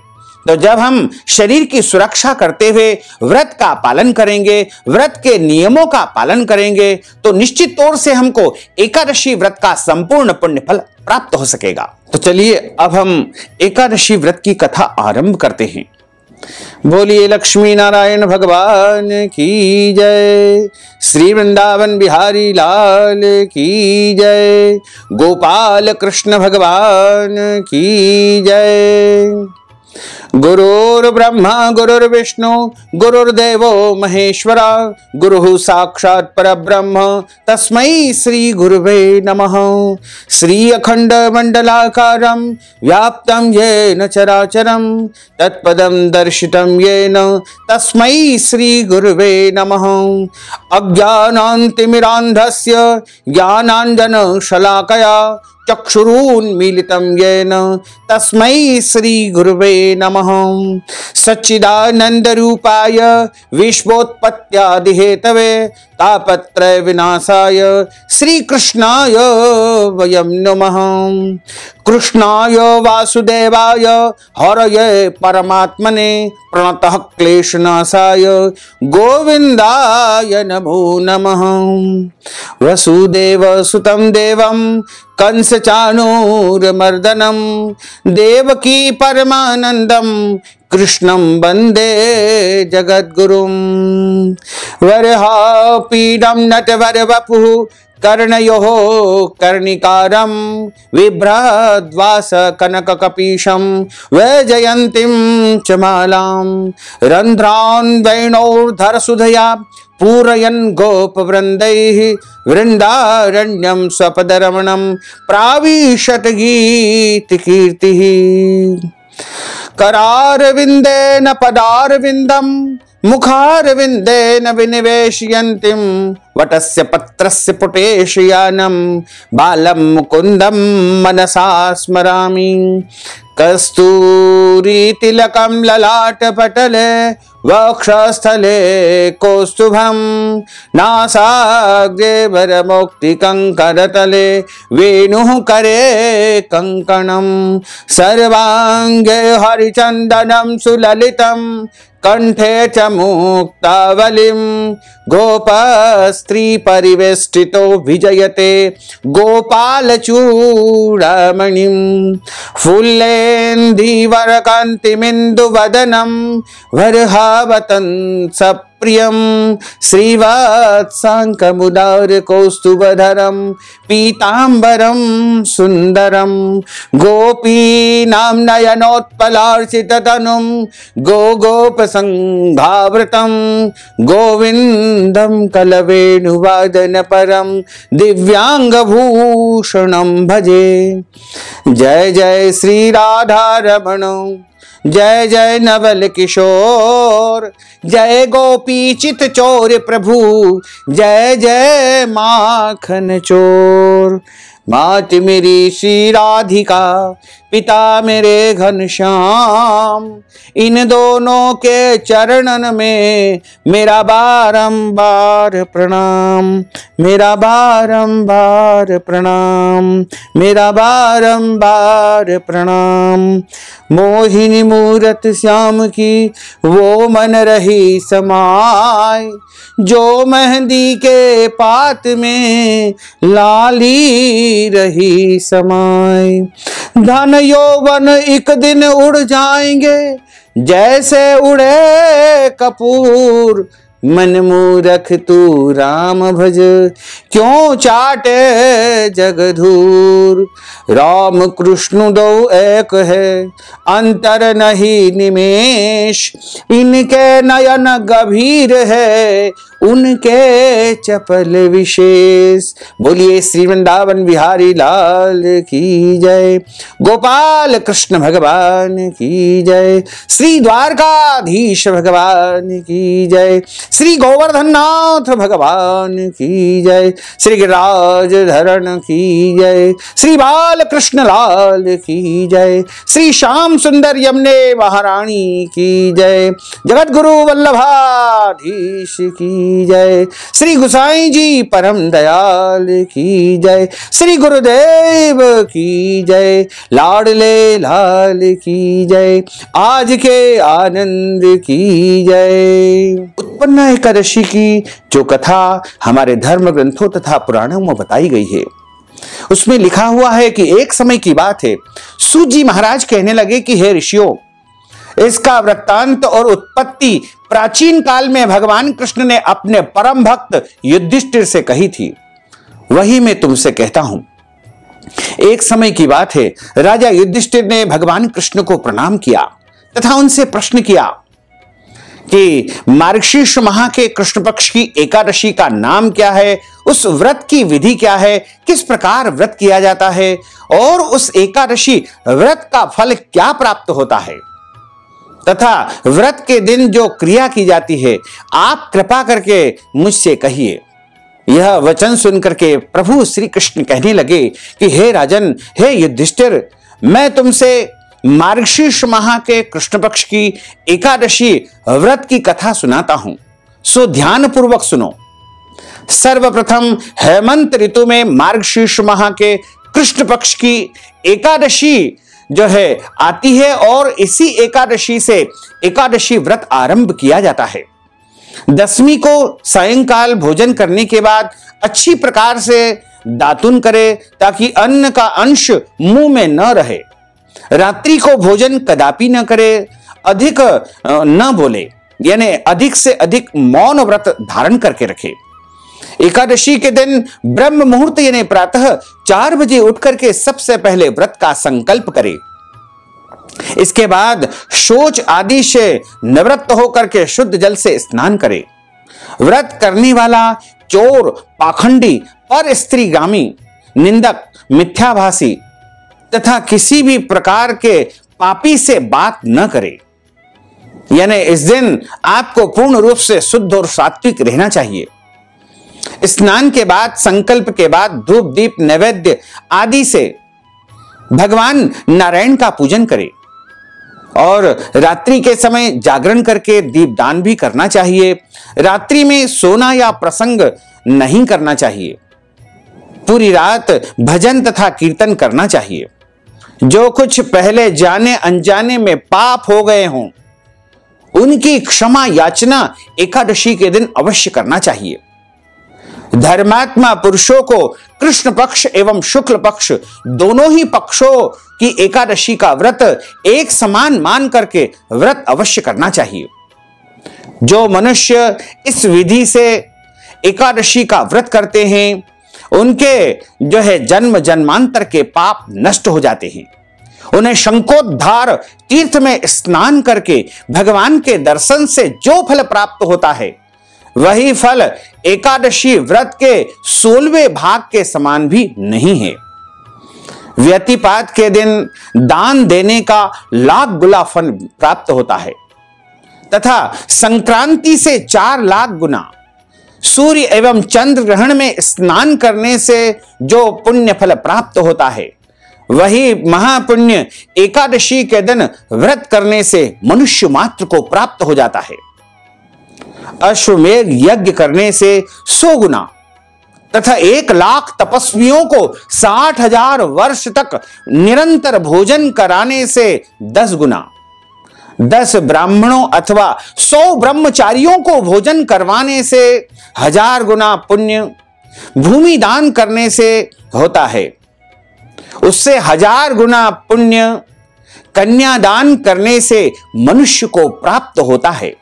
तो जब हम शरीर की सुरक्षा करते हुए व्रत का पालन करेंगे, व्रत के नियमों का पालन करेंगे, तो निश्चित तौर से हमको एकादशी व्रत का संपूर्ण पुण्य फल प्राप्त हो सकेगा। तो चलिए अब हम एकादशी व्रत की कथा आरंभ करते हैं। बोलिए लक्ष्मी नारायण भगवान की जय, श्री वृंदावन बिहारी लाल की जय, गोपाल कृष्ण भगवान की जय। गुरुर्ब्रह्मा गुरुर्विष्णु गुरुर्देवो महेश्वरा, गुरुः साक्षात् परब्रह्म तस्मै श्री गुरुवे नमः। श्री अखंड मंडलाकारं व्याप्तं येन चराचरं तत्पदं दर्शितं येन तस्मै श्री गुरुवे नमः। अज्ञानान्तिमिरान्धस्य ज्ञानाञ्जन शलाकया चक्षुरुन्मीलितं येन तस्मै श्री गुरुवे नमः। सच्चिदानंद रूपाय विश्वोत्पत्त्यादिहेतवे तापत्रय विनाशाय श्री कृष्णाय वयं नमः। कृष्णाय वासुदेवाय हरये परमात्मने प्रणतः क्लेशनाशाय गोविंदाय नमो नमः। वसुदेव सुतं देवं कंस चाणूरमर्दनं देवकी परमानंदं कृष्णं वंदे जगद्गुरुं। वरहापीडं नटवर वपुः कर्णयोः कर्णिकारं बिभ्रद्वास कनककपीशं वैजयन्तीं च मालां रन्ध्रान् वेणोर्धरसुधया पूरयन् गोपवृन्दैः वृन्दारण्यं स्वपदरमणं प्राविशत गीतकीर्तिः। करारविन्देन पदारविन्दं मुखारविन्देन विनिवेशयन्तीं वटस्य पत्रस्य पुटेशयानं बालं मुकुन्दं मनसा स्मरामि। कस्तूरीतिलकं ललाटपटले वक्षस्थले कौस्तुभं नासाग्रे वरमौक्तिकङ्करतले वेणुः करे कङ्कणं सर्वाङ्गे हरिचन्दनं सुललितं कंठे च मुक्तावलिं गोपस्त्री परिवेष्टितो विजयते गोपालचूडामणिं फुल्लेन्दीवरकान्तिमिन्दुवदनं वरहावतं सप्रियं श्रीवत्साङ्कमुदारकौस्तुभधरं पीताम्बरं सुन्दरं गोपीनां नयनोत्पलार्चिततनुं गोगोपसङ्घावृतं गोविन्दं कलवेणुवादनपरं दिव्याङ्गभूषणं भजे। जय जय श्री राधारमण, जय जय नवल किशोर, जय गोपी चित चोर प्रभु, जय जय माखन चोर। मात मेरी श्री राधिका, पिता मेरे घनश्याम, इन दोनों के चरणन में मेरा बारंबार प्रणाम, मेरा बारंबार प्रणाम, मेरा बारंबार प्रणाम। मोहिनी मूरत श्याम की वो मन रही समाय, जो मेहंदी के पात में लाली रही समाय। धन यौवन एक दिन उड़ जाएंगे जैसे उड़े कपूर, मन मूरख तू राम भज क्यों चाटे जगधूर। राम कृष्ण दो एक है अंतर नहीं निमेष, इनके नयन गंभीर है उनके चपल विशेष। बोलिए श्री वृंदावन बिहारी लाल की जय, गोपाल कृष्ण भगवान की जय, श्री द्वारकाधीश भगवान की जय, श्री गोवर्धन नाथ भगवान की जय, श्री गिरिराज धरण की जय, श्री बाल कृष्ण लाल की जय, श्री श्याम सुंदर यमुने महारानी की जय, जगत गुरु वल्लभाधीश की जय, श्री गुसाई जी परम दयाल की जय, श्री गुरुदेव की जय, लाडले लाल की जय, आज के आनंद की जय। उत्पन्ना एकादशी की जो कथा हमारे धर्म ग्रंथों तथा पुराणों में बताई गई है, उसमें लिखा हुआ है कि एक समय की बात है, सूत जी महाराज कहने लगे कि हे ऋषियों, इसका वृत्तांत और उत्पत्ति प्राचीन काल में भगवान कृष्ण ने अपने परम भक्त युधिष्ठिर से कही थी, वही मैं तुमसे कहता हूं। एक समय की बात है, राजा युधिष्ठिर ने भगवान कृष्ण को प्रणाम किया तथा उनसे प्रश्न किया कि मार्गशीर्ष माह के कृष्ण पक्ष की एकादशी का नाम क्या है, उस व्रत की विधि क्या है, किस प्रकार व्रत किया जाता है और उस एकादशी व्रत का फल क्या प्राप्त होता है, तथा व्रत के दिन जो क्रिया की जाती है आप कृपा करके मुझसे कहिए। यह वचन सुनकर के प्रभु श्री कृष्ण कहने लगे कि हे राजन, हे युधिष्ठिर, मैं तुमसे मार्गशीर्ष माह के कृष्ण पक्ष की एकादशी व्रत की कथा सुनाता हूं, सो ध्यान पूर्वक सुनो। सर्वप्रथम हेमंत ऋतु में मार्गशीर्ष माह के कृष्ण पक्ष की एकादशी जो है आती है और इसी एकादशी से एकादशी व्रत आरंभ किया जाता है। दशमी को सायंकाल भोजन करने के बाद अच्छी प्रकार से दातुन करे ताकि अन्न का अंश मुंह में न रहे। रात्रि को भोजन कदापि न करे, अधिक न बोले, यानी अधिक से अधिक मौन व्रत धारण करके रखे। एकादशी के दिन ब्रह्म मुहूर्त यानी प्रातः 4 बजे उठ करके सबसे पहले व्रत का संकल्प करें। इसके बाद शौच आदि से निवृत्त होकर के शुद्ध जल से स्नान करें। व्रत करने वाला चोर, पाखंडी, पर स्त्रीगामी, निंदक, मिथ्याभाषी तथा किसी भी प्रकार के पापी से बात न करे। यानी इस दिन आपको पूर्ण रूप से शुद्ध और सात्विक रहना चाहिए। स्नान के बाद, संकल्प के बाद धूप, दीप, नैवेद्य आदि से भगवान नारायण का पूजन करें और रात्रि के समय जागरण करके दीपदान भी करना चाहिए। रात्रि में सोना या प्रसंग नहीं करना चाहिए। पूरी रात भजन तथा कीर्तन करना चाहिए। जो कुछ पहले जाने अनजाने में पाप हो गए हों उनकी क्षमा याचना एकादशी के दिन अवश्य करना चाहिए। धर्मात्मा पुरुषों को कृष्ण पक्ष एवं शुक्ल पक्ष दोनों ही पक्षों की एकादशी का व्रत एक समान मान करके व्रत अवश्य करना चाहिए। जो मनुष्य इस विधि से एकादशी का व्रत करते हैं उनके जो है जन्म जन्मांतर के पाप नष्ट हो जाते हैं। उन्हें शंकोद्धार तीर्थ में स्नान करके भगवान के दर्शन से जो फल प्राप्त होता है वही फल एकादशी व्रत के 16वें भाग के समान भी नहीं है। व्यतिपात के दिन दान देने का लाख गुना फल प्राप्त होता है तथा संक्रांति से 4 लाख गुना, सूर्य एवं चंद्र ग्रहण में स्नान करने से जो पुण्य फल प्राप्त होता है वही महापुण्य एकादशी के दिन व्रत करने से मनुष्य मात्र को प्राप्त हो जाता है। अश्वमेध यज्ञ करने से 100 गुना तथा 1 लाख तपस्वियों को 60,000 वर्ष तक निरंतर भोजन कराने से 10 गुना, 10 ब्राह्मणों अथवा 100 ब्रह्मचारियों को भोजन करवाने से 1000 गुना पुण्य भूमि दान करने से होता है। उससे 1000 गुना पुण्य कन्यादान करने से मनुष्य को प्राप्त होता है।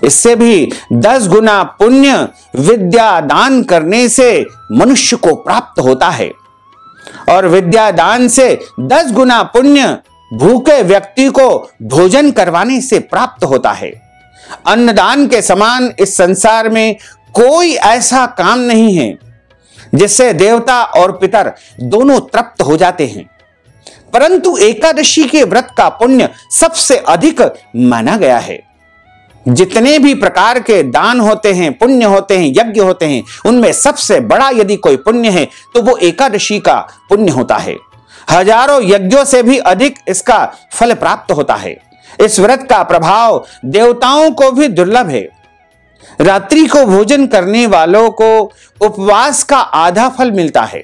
इससे भी 10 गुना पुण्य विद्या दान करने से मनुष्य को प्राप्त होता है और विद्या दान से 10 गुना पुण्य भूखे व्यक्ति को भोजन करवाने से प्राप्त होता है। अन्नदान के समान इस संसार में कोई ऐसा काम नहीं है जिससे देवता और पितर दोनों तृप्त हो जाते हैं, परंतु एकादशी के व्रत का पुण्य सबसे अधिक माना गया है। जितने भी प्रकार के दान होते हैं, पुण्य होते हैं, यज्ञ होते हैं, उनमें सबसे बड़ा यदि कोई पुण्य है तो वो एकादशी का पुण्य होता है। हजारों यज्ञों से भी अधिक इसका फल प्राप्त होता है। इस व्रत का प्रभाव देवताओं को भी दुर्लभ है। रात्रि को भोजन करने वालों को उपवास का आधा फल मिलता है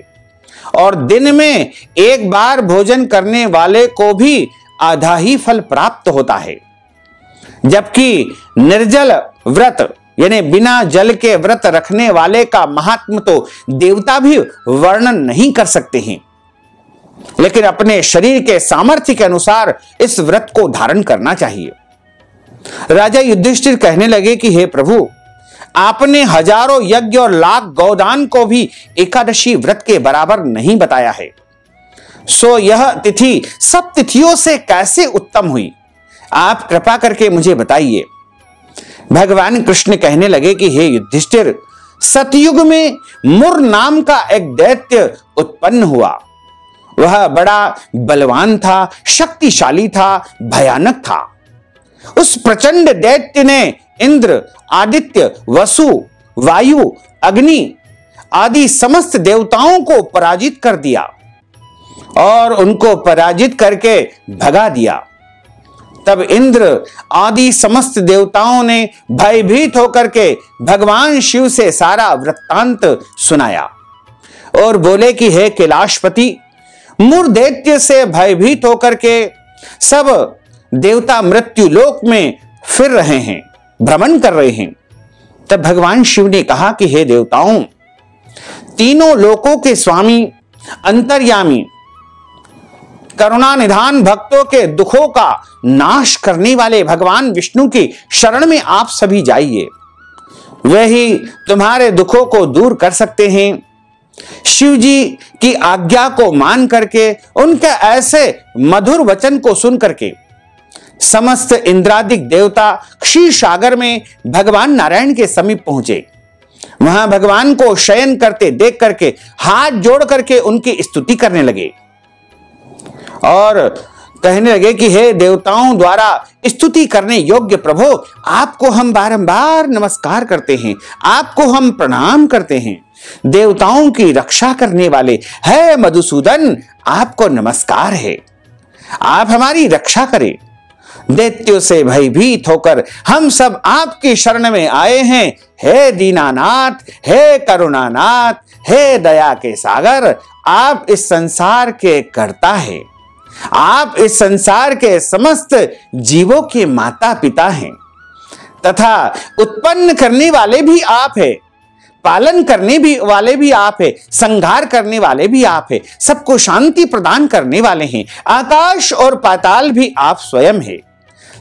और दिन में एक बार भोजन करने वाले को भी आधा ही फल प्राप्त होता है। जबकि निर्जल व्रत यानी बिना जल के व्रत रखने वाले का महात्म तो देवता भी वर्णन नहीं कर सकते हैं, लेकिन अपने शरीर के सामर्थ्य के अनुसार इस व्रत को धारण करना चाहिए। राजा युधिष्ठिर कहने लगे कि हे प्रभु, आपने हजारों यज्ञ और लाख गौदान को भी एकादशी व्रत के बराबर नहीं बताया है, सो यह तिथि सब तिथियों से कैसे उत्तम हुई? आप कृपा करके मुझे बताइए। भगवान कृष्ण कहने लगे कि हे युधिष्ठिर, सतयुग में मुर नाम का एक दैत्य उत्पन्न हुआ। वह बड़ा बलवान था, शक्तिशाली था, भयानक था। उस प्रचंड दैत्य ने इंद्र, आदित्य, वसु, वायु, अग्नि आदि समस्त देवताओं को पराजित कर दिया और उनको पराजित करके भगा दिया। तब इंद्र आदि समस्त देवताओं ने भयभीत होकर के भगवान शिव से सारा वृत्तांत सुनाया और बोले कि हे कैलाशपति, मुर दैत्य से भयभीत होकर के सब देवता मृत्यु लोक में फिर रहे हैं, भ्रमण कर रहे हैं। तब भगवान शिव ने कहा कि हे देवताओं, तीनों लोकों के स्वामी, अंतर्यामी, करुणा निधान, भक्तों के दुखों का नाश करने वाले भगवान विष्णु की शरण में आप सभी जाइए। वही तुम्हारे दुखों को दूर कर सकते हैं। शिव जी की आज्ञा को मान करके, उनके ऐसे मधुर वचन को सुन करके समस्त इंद्रादिक देवता क्षीर सागर में भगवान नारायण के समीप पहुंचे। वहां भगवान को शयन करते देख करके हाथ जोड़ करके उनकी स्तुति करने लगे और कहने लगे कि हे देवताओं द्वारा स्तुति करने योग्य प्रभु, आपको हम बारंबार नमस्कार करते हैं, आपको हम प्रणाम करते हैं। देवताओं की रक्षा करने वाले है मधुसूदन, आपको नमस्कार है, आप हमारी रक्षा करें। दैत्यों से भयभीत होकर हम सब आपकी शरण में आए हैं। हे दीनानाथ, हे करुणानाथ, हे दया के सागर, आप इस संसार के कर्ता हैं, आप इस संसार के समस्त जीवों के माता पिता हैं तथा उत्पन्न करने वाले भी आप हैं, पालन करने भी वाले भी आप हैं, संहार करने वाले भी आप हैं, सबको शांति प्रदान करने वाले हैं। आकाश और पाताल भी आप स्वयं हैं।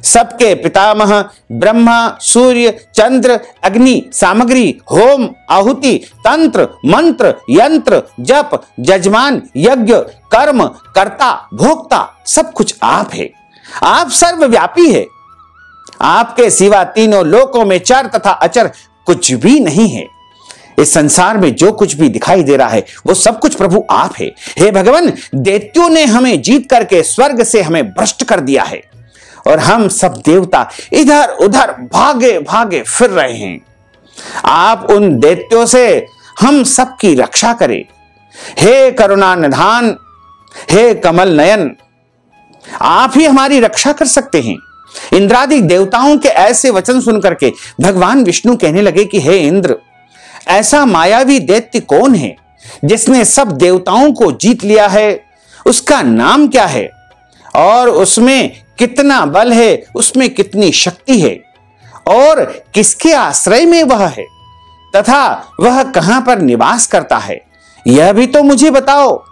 सबके पितामह ब्रह्मा, सूर्य, चंद्र, अग्नि, सामग्री, होम, आहुति, तंत्र, मंत्र, यंत्र, जप, जजमान, यज्ञ, कर्म, कर्ता, भोक्ता, सब कुछ आप है। आप सर्वव्यापी है। आपके सिवा तीनों लोकों में चर तथा अचर कुछ भी नहीं है। इस संसार में जो कुछ भी दिखाई दे रहा है वो सब कुछ प्रभु आप है। हे भगवान, दैत्यों ने हमें जीत करके स्वर्ग से हमें भ्रष्ट कर दिया है और हम सब देवता इधर उधर भागे भागे फिर रहे हैं। आप उन दैत्यों से हम सबकी रक्षा करें। हे करुणा निधान, हे कमल नयन, आप ही हमारी रक्षा कर सकते हैं। इंद्रादिक देवताओं के ऐसे वचन सुन करके भगवान विष्णु कहने लगे कि हे इंद्र, ऐसा मायावी दैत्य कौन है जिसने सब देवताओं को जीत लिया है? उसका नाम क्या है और उसमें कितना बल है, उसमें कितनी शक्ति है और किसके आश्रय में वह है तथा वह कहां पर निवास करता है, यह भी तो मुझे बताओ।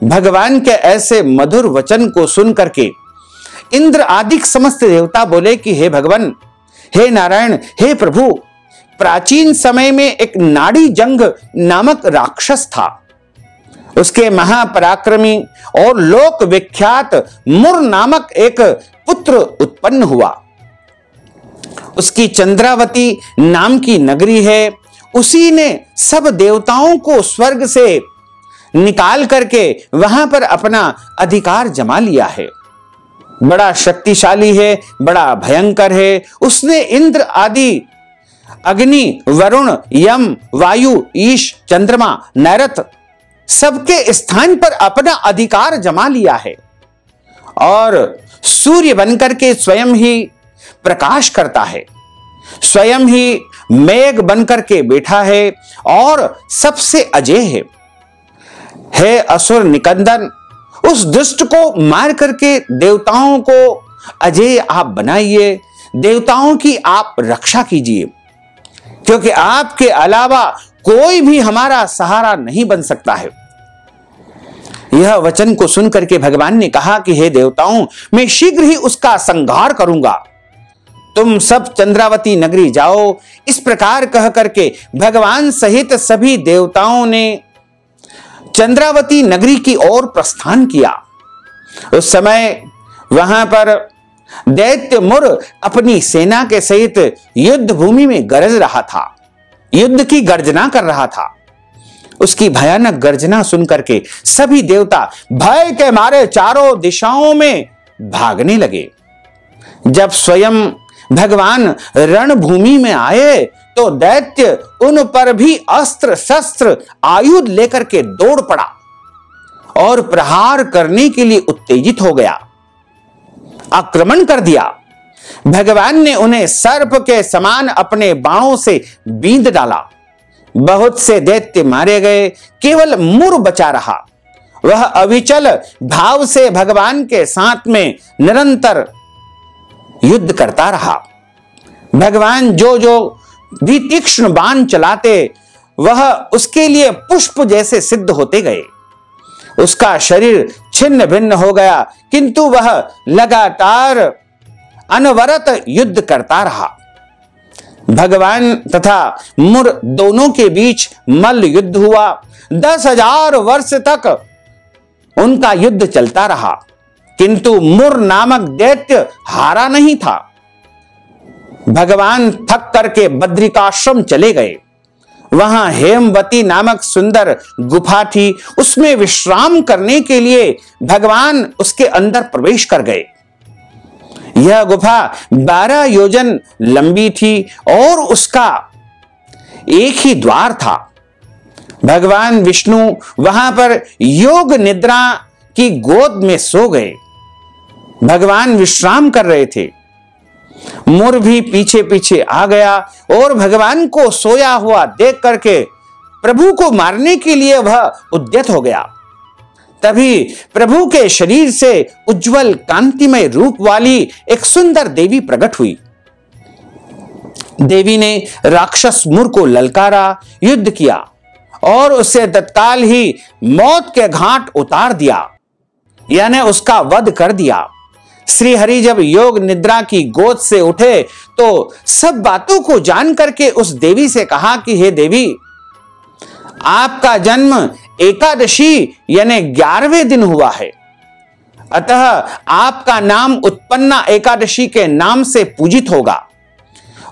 भगवान के ऐसे मधुर वचन को सुन करके इंद्र आदि समस्त देवता बोले कि हे भगवान, हे नारायण, हे प्रभु, प्राचीन समय में एक नाड़ी जंग नामक राक्षस था। उसके महापराक्रमी और लोक विख्यात मुर नामक एक पुत्र उत्पन्न हुआ। उसकी चंद्रावती नाम की नगरी है। उसी ने सब देवताओं को स्वर्ग से निकाल करके वहां पर अपना अधिकार जमा लिया है। बड़ा शक्तिशाली है, बड़ा भयंकर है। उसने इंद्र आदि अग्नि, वरुण, यम, वायु, ईश, चंद्रमा, नैरथ सबके स्थान पर अपना अधिकार जमा लिया है और सूर्य बनकर के स्वयं ही प्रकाश करता है, स्वयं ही मेघ बनकर के बैठा है और सबसे अजेय है। हे असुर निकंदन, उस दुष्ट को मार करके देवताओं को अजेय आप बनाइए, देवताओं की आप रक्षा कीजिए, क्योंकि आपके अलावा कोई भी हमारा सहारा नहीं बन सकता है। यह वचन को सुनकर के भगवान ने कहा कि हे देवताओं, मैं शीघ्र ही उसका संहार करूंगा। तुम सब चंद्रावती नगरी जाओ। इस प्रकार कह करके भगवान सहित सभी देवताओं ने चंद्रावती नगरी की ओर प्रस्थान किया। उस समय वहां पर दैत्य मुर अपनी सेना के सहित युद्ध भूमि में गरज रहा था, युद्ध की गर्जना कर रहा था। उसकी भयानक गर्जना सुनकर के सभी देवता भय के मारे चारों दिशाओं में भागने लगे। जब स्वयं भगवान रणभूमि में आए तो दैत्य उन पर भी अस्त्र शस्त्र आयुध लेकर के दौड़ पड़ा और प्रहार करने के लिए उत्तेजित हो गया, आक्रमण कर दिया। भगवान ने उन्हें सर्प के समान अपने बाणों से बींध डाला। बहुत से दैत्य मारे गए, केवल मुर बचा रहा। वह अविचल भाव से भगवान के साथ में निरंतर युद्ध करता रहा। भगवान जो जो भी तीक्ष्ण बाण चलाते वह उसके लिए पुष्प जैसे सिद्ध होते गए। उसका शरीर छिन्न भिन्न हो गया, किंतु वह लगातार अनवरत युद्ध करता रहा। भगवान तथा मुर दोनों के बीच मल्ल युद्ध हुआ। 10,000 वर्ष तक उनका युद्ध चलता रहा, किंतु मुर नामक दैत्य हारा नहीं था। भगवान थक करके बद्रिकाश्रम चले गए। वहां हेमवती नामक सुंदर गुफा थी, उसमें विश्राम करने के लिए भगवान उसके अंदर प्रवेश कर गए। यह गुफा 12 योजन लंबी थी और उसका एक ही द्वार था। भगवान विष्णु वहां पर योग निद्रा की गोद में सो गए। भगवान विश्राम कर रहे थे। मुर भी पीछे पीछे आ गया और भगवान को सोया हुआ देख करके प्रभु को मारने के लिए वह उद्यत हो गया। तभी प्रभु के शरीर से उज्जवल कांतिमय रूप वाली एक सुंदर देवी प्रकट हुई। देवी ने राक्षस मुर को ललकारा, युद्ध किया और उसे तत्काल ही मौत के घाट उतार दिया, यानी उसका वध कर दिया। श्री हरि जब योग निद्रा की गोद से उठे तो सब बातों को जान करके उस देवी से कहा कि हे देवी, आपका जन्म एकादशी यानी 11वें दिन हुआ है, अतः आपका नाम उत्पन्ना एकादशी के नाम से पूजित होगा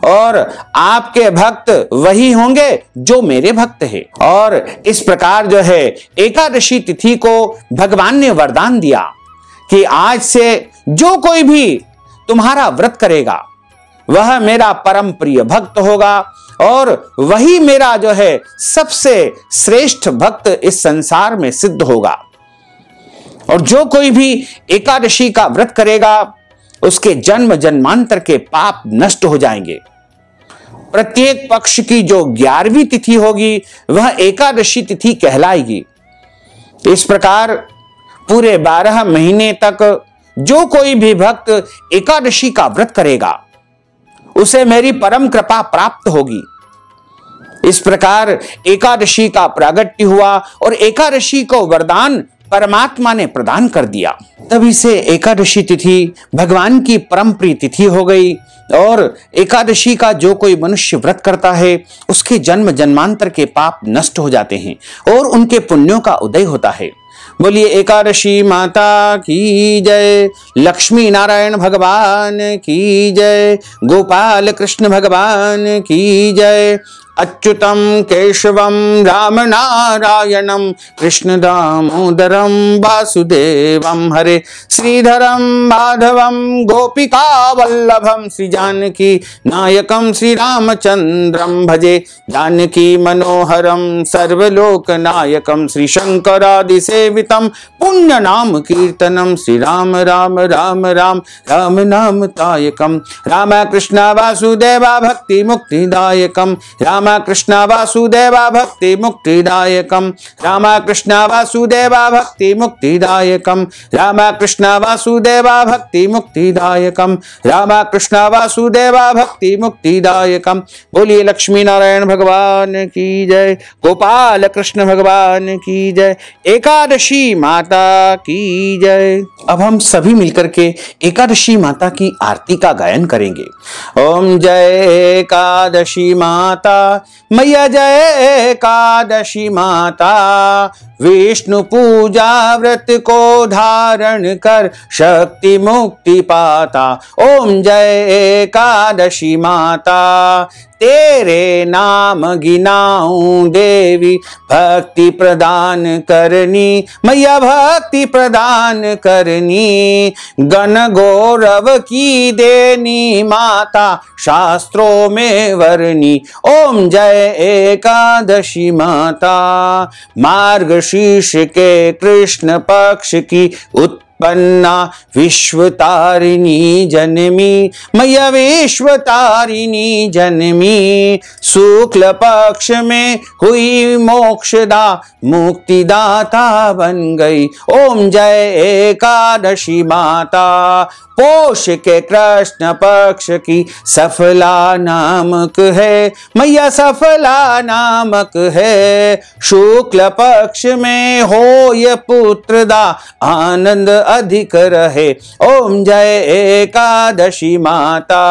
और आपके भक्त वही होंगे जो मेरे भक्त हैं। और इस प्रकार जो है एकादशी तिथि को भगवान ने वरदान दिया कि आज से जो कोई भी तुम्हारा व्रत करेगा वह मेरा परम प्रिय भक्त होगा और वही मेरा जो है सबसे श्रेष्ठ भक्त इस संसार में सिद्ध होगा। और जो कोई भी एकादशी का व्रत करेगा उसके जन्म जन्मांतर के पाप नष्ट हो जाएंगे। प्रत्येक पक्ष की जो 11वीं तिथि होगी वह एकादशी तिथि कहलाएगी। इस प्रकार पूरे 12 महीने तक जो कोई भी भक्त एकादशी का व्रत करेगा उसे मेरी परम कृपा प्राप्त होगी। इस प्रकार एकादशी का प्रागट्य हुआ और एकादशी को वरदान परमात्मा ने प्रदान कर दिया। तभी से एकादशी तिथि भगवान की परम प्रिय तिथि हो गई और एकादशी का जो कोई मनुष्य व्रत करता है उसके जन्म जन्मांतर के पाप नष्ट हो जाते हैं और उनके पुण्यों का उदय होता है। बोलिए एकादशी माता की जय, लक्ष्मी नारायण भगवान की जय, गोपाल कृष्ण भगवान की जय। अच्युतम केशवम राम नारायणम कृष्ण दामोदरम वासुदेवम हरे, श्रीधरम माधवम गोपिका वल्लभम, श्री जानकी नायकम श्री रामचंद्रम भजे, जानकी मनोहरम सर्वलोक नायकम, श्री शंकरादि सेवितम पुण्य नाम कीर्तनम, श्री राम राम राम राम राम नाम तायकम, राम कृष्ण वासुदेवा भक्ति मुक्तिदायकम, राम कृष्ण वासुदेवा भक्ति मुक्तिदायकम, राम कृष्ण वासुदेवा भक्ति मुक्तिदायकम, राम कृष्ण वासुदेवा भक्ति मुक्तिदायकम, राम कृष्ण वासुदेवा भक्ति मुक्तिदायकम। बोलिए लक्ष्मी नारायण भगवान की जय, गोपाल कृष्ण भगवान की जय, एकादशी माता की जय। अब हम सभी मिलकर के एकादशी माता की आरती का गायन करेंगे। ओम जय एकादशी माता मैया, जय एकादशी माता, विष्णु पूजा व्रत को धारण कर शक्ति मुक्ति पाता। ओम जय एकादशी माता, तेरे नाम गिनाऊं देवी, भक्ति प्रदान करनी मैया, भक्ति प्रदान करनी, गण गौरव की देनी माता, शास्त्रों में वर्णी। ओम जय एकादशी माता, मार्गशीर्ष के कृष्ण पक्ष की उत्पन्ना विश्व तारिणी जनमी मैया, विश्व तारिणी जनमी, शुक्ल पक्ष में हुई मोक्षदा, मुक्तिदाता बन गई। ओम जय एकादशी माता, पोष के कृष्ण पक्ष की सफला नामक है मैया, सफला नामक है, शुक्ल पक्ष में हो ये पुत्रदा, आनंद अधिक रहे। ओम जय एकादशी माता।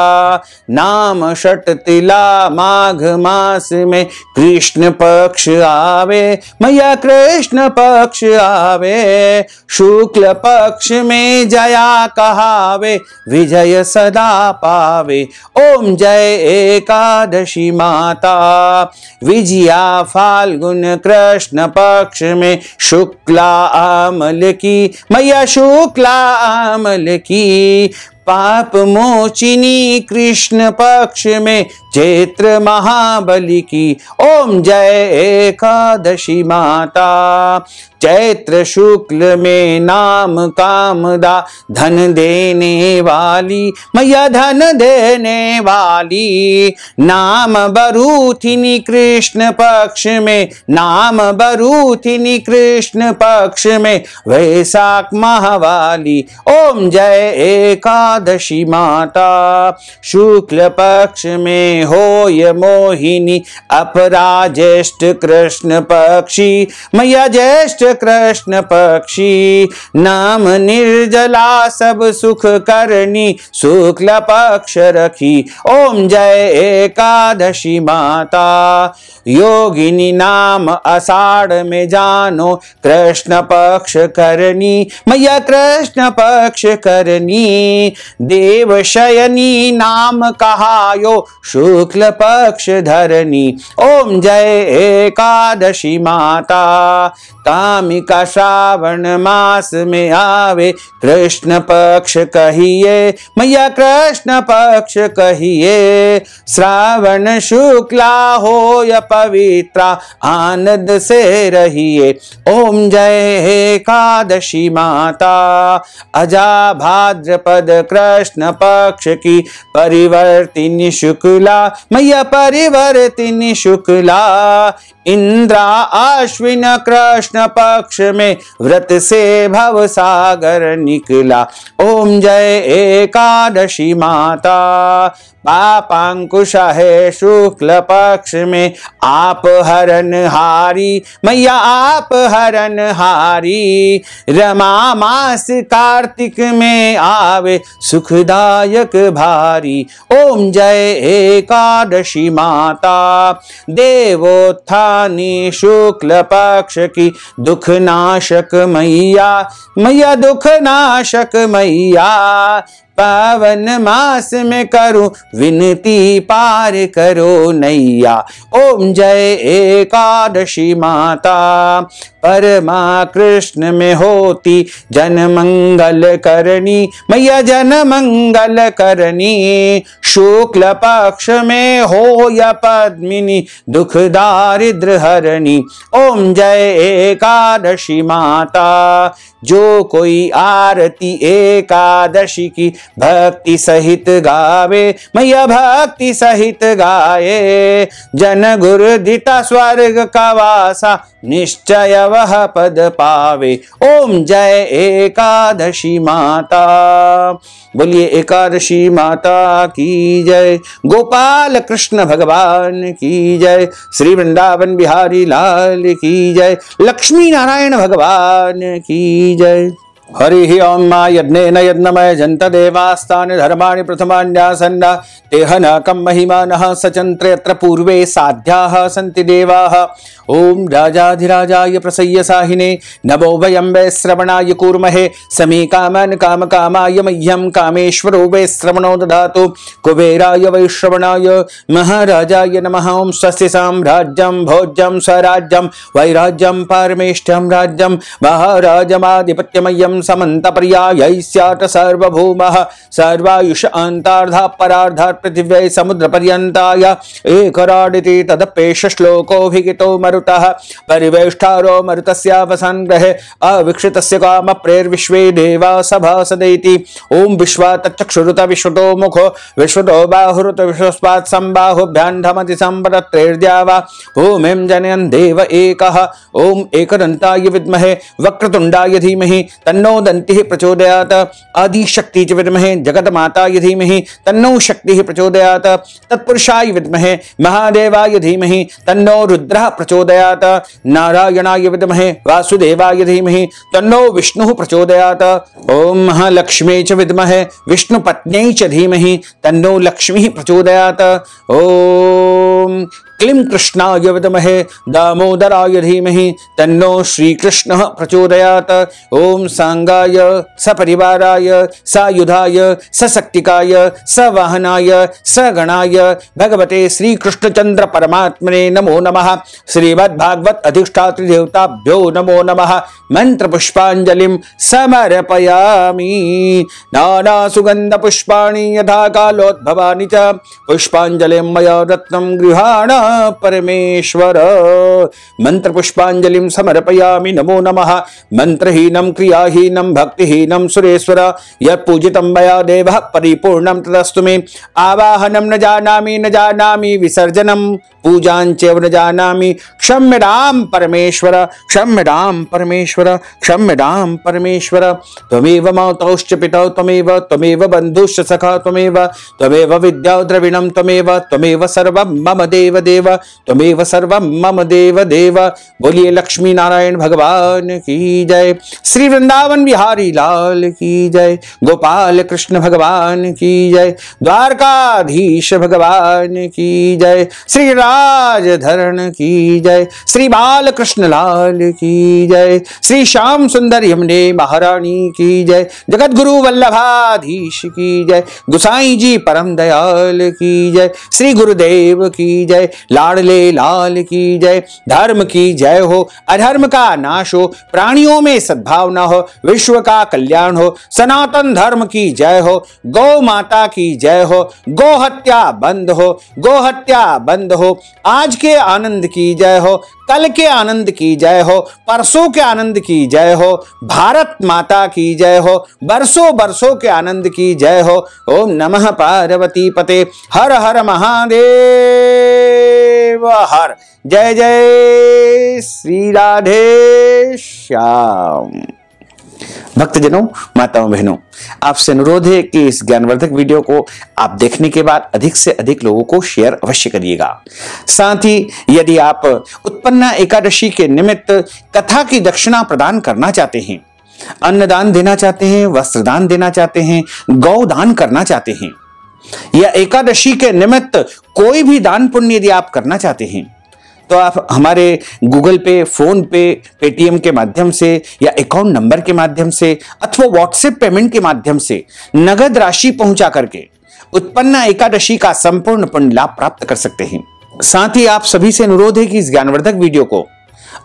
नाम षट तिला माघ मास में कृष्ण पक्ष आवे, मैया कृष्ण पक्ष आवे। शुक्ल पक्ष में जया कहावे, विजय सदा पावे। ओम जय एकादशी माता। विजया फाल्गुन कृष्ण पक्ष में शुक्ला अमल की, मैया शुक्ला अमल की। पाप मोचिनी कृष्ण पक्ष में चैत्र महाबली की। ओम जय एकादशी माता। चैत्र शुक्ल में नाम कामदा, धन देने वाली, मैया धन देने वाली। नाम बरूथिनी कृष्ण पक्ष में, नाम बरूथिनी कृष्ण पक्ष में वैशाख महावाली। ओम जय एकादशी माता। शुक्ल पक्ष में होय मोहिनी, अपरा ज्येष्ठ कृष्ण पक्षी, मैया ज्येष्ठ कृष्ण पक्षी। नाम निर्जला सब सुख करनी, शुक्ल पक्ष रखी। ओम जय एकादशी माता। योगिनी नाम आषाढ़ में जानो, कृष्ण पक्ष करनी, मैया कृष्ण पक्ष करनी। देव शयनी नाम कहायो, शुक्ल पक्ष धरनी। ओम जय एकादशी माता। कामिका श्रावण मास में आवे, कृष्ण पक्ष कहिए, मैया कृष्ण पक्ष कहिए। श्रावण शुक्ला हो या पवित्रा, आनंद से रहिए। ओम जय एकादशी माता। अजा भाद्रपद कृष्ण पक्ष की परिवर्तिनी शुक्ला, मैया परिवर्तिनी शुक्ला। इंद्रा आश्विन कृष्ण पक्ष में व्रत से भव सागर निकला। ओम जय एकादशी माता। पापांकुश है शुक्ल पक्ष में, आप हरन हारी, मैया आप हरन हारी। रमा मास कार्तिक में आवे, सुखदायक भारी। ओम जय एकादशी माता। देवोत्थानी शुक्ल पक्ष की, दुख नाशक मैया, मैया दुख नाशक मैया। पावन मास में करूं विनती, पार करो नैया। ओम जय एकादशी माता। परमा कृष्ण में होती जन मंगल करनी, मैया जन मंगल करनी। शुक्ल पक्ष में हो या पद्मिनी, दुख दारिद्र हरणी। ओम जय एकादशी माता। जो कोई आरती एकादशी की भक्ति सहित गावे, मैया भक्ति सहित गाए। जन गुरु दिता स्वर्ग का वासा, निश्चय वह पद पावे। ओम जय एकादशी माता। बोलिए एकादशी माता की जय। गोपाल कृष्ण भगवान की जय। श्री वृंदावन बिहारी लाल की जय। लक्ष्मी नारायण भगवान की जय। हरि ओम मा यज्ञेन यज्ञमय जंत देवास्तानि धर्माणि प्रथमान्यासन्ना तेह न कम महिमानः सचन्त्र यत्र पूर्वे साध्याः सन्ति देवाः। ओम राजाधिराजाय प्रसय्य साहिने नभो वयं वै श्रवणाय कूर्महे। समे कामन् काम कामाय मह्यं कामेश्वरो वै श्रवणो ददातु। कुबेराय वै श्रवणाय महाराजाय नमः। ओम स्वस्ति साम्राज्यं भोज्यं स्वराज्यं वैराज्यं पारमेष्ठ्यं राज्यं महाराजमाधिपत्यमयं समन्तपर्यायै स्यात् सर्वभौमः। सर्वायुष अन्तार्धा परार्धात् पृथिव्यै समुद्रपर्यन्ताय एकराडिति तदप्येष श्लोकोऽभिहितो मरुतः। परिवेष्टारो मरुतस्यावसान् ग्रहे अविक्षितस्य कामप्रेर्विश्वे देवा सभासदेति। ओम विश्वा तच्चक्षुरुत विश्वतो मुखो विश्वतो बाहुरुत विश्वस्मात् संबाहुभ्यां धमति संवदत्रेर्द्यावा। ओम एं जनयन् देव एकः। ओम एकदन्ताय विद्महे वक्रतुण्डाय धीमहि तन्नो तन्नो दन्तिः प्रचोदयात्। आदिशक्ति च विद्महे जगन्माताय धीमहि तन्नो शक्तिः प्रचोदयात्। तत्पुरुषाय विद्महे महादेवाय धीमहि तन्नो रुद्रः प्रचोदयात्। नारायणाय विद्महे वासुदेवाय धीमहि तन्नो विष्णुः प्रचोदयात्। ओम महालक्ष्मी च विद्महे विष्णुपत्न्यै च धीमहि तन्नो लक्ष्मीः प्रचोदयात्। ओम क्लीं कृष्णाय विद्महे दामोदराय धीमहि तन्नो श्रीकृष्णः प्रचोदयात्। ओम सांगाय सपरिवाराय सायुधाय सशक्तिकाय सवाहनाय सगणाय भगवते श्रीकृष्णचंद्र परमात्मने नमो नमः। श्रीमद्भागवत अधिष्ठात्री देवताभ्यो नमो नमः। मंत्र पुष्पांजलिं समर्पयामि। नाना सुगंध पुष्पाणि यथा कालोद्भवानि च पुष्पांजलिं मया रत्नं गृहाण परमेश्वर। मंत्र पुष्पांजलिं समर्पयामि नमो नमः। मंत्रहीनं क्रियाहीनं भक्तिहीनं सुरेश्वर यत् पूजितं मया देवः परिपूर्णं तदस्तु मे। आवाहनं न जानामि विसर्जनं पूजां च न जानामि। क्षम्यतां परमेश्वर क्षम्यतां परमेश्वर क्षम्यतां परमेश्वर। त्वमेव मातौश्च पितौ त्वमेव बन्धुश्च सखा त्वमेव विद्या द्रविणं त्वमेव सर्वं मम देव त्वमेव सर्वं मम देव। बोलिए लक्ष्मी नारायण भगवान की जय। श्री वृंदावन बिहारी लाल की जय। गोपाल कृष्ण भगवान की जय। द्वारकाधीश भगवान की जय। श्री राजधरण की जय। श्री बाल कृष्ण लाल की जय। श्री श्याम सुंदर यमुने महारानी की जय। जगत गुरु वल्लभाधीश की जय। गुसाई जी परम दयाल की जय। श्री गुरुदेव की जय। लाडले लाल की जय। धर्म की जय हो अधर्म का नाश हो प्राणियों में सद्भावना हो विश्व का कल्याण हो। सनातन धर्म की जय हो। गौ माता की जय हो। गो हत्या बंद हो। गो हत्या बंद हो। आज के आनंद की जय हो। कल के आनंद की जय हो। परसों के आनंद की जय हो। भारत माता की जय हो। बरसों बरसों के आनंद की जय हो। ओम नमः पार्वती पते हर हर महादेव हर। जय जय श्री राधे श्याम। भक्तजनों माताओं बहनों आपसे अनुरोध है कि इस ज्ञानवर्धक वीडियो को आप देखने के बाद अधिक से अधिक लोगों को शेयर अवश्य करिएगा। साथ ही यदि आप उत्पन्ना एकादशी के निमित्त कथा की दक्षिणा प्रदान करना चाहते हैं, अन्नदान देना चाहते हैं, वस्त्रदान देना चाहते हैं, गौदान करना चाहते हैं या एकादशी के निमित्त कोई भी दान पुण्य यदि आप करना चाहते हैं तो आप हमारे गूगल पे, फोन पे, पेटीएम के माध्यम से या अकाउंट नंबर के माध्यम से अथवा व्हाट्सएप पेमेंट के माध्यम से नगद राशि पहुंचा करके उत्पन्ना एकादशी का संपूर्ण पुण्य लाभ प्राप्त कर सकते हैं। साथ ही आप सभी से अनुरोध है कि इस ज्ञानवर्धक वीडियो को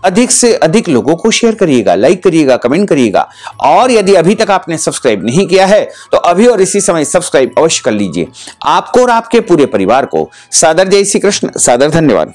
अधिक से अधिक लोगों को शेयर करिएगा, लाइक करिएगा, कमेंट करिएगा और यदि अभी तक आपने सब्सक्राइब नहीं किया है तो अभी और इसी समय सब्सक्राइब अवश्य कर लीजिए। आपको और आपके पूरे परिवार को सादर जय श्री कृष्ण, सादर धन्यवाद।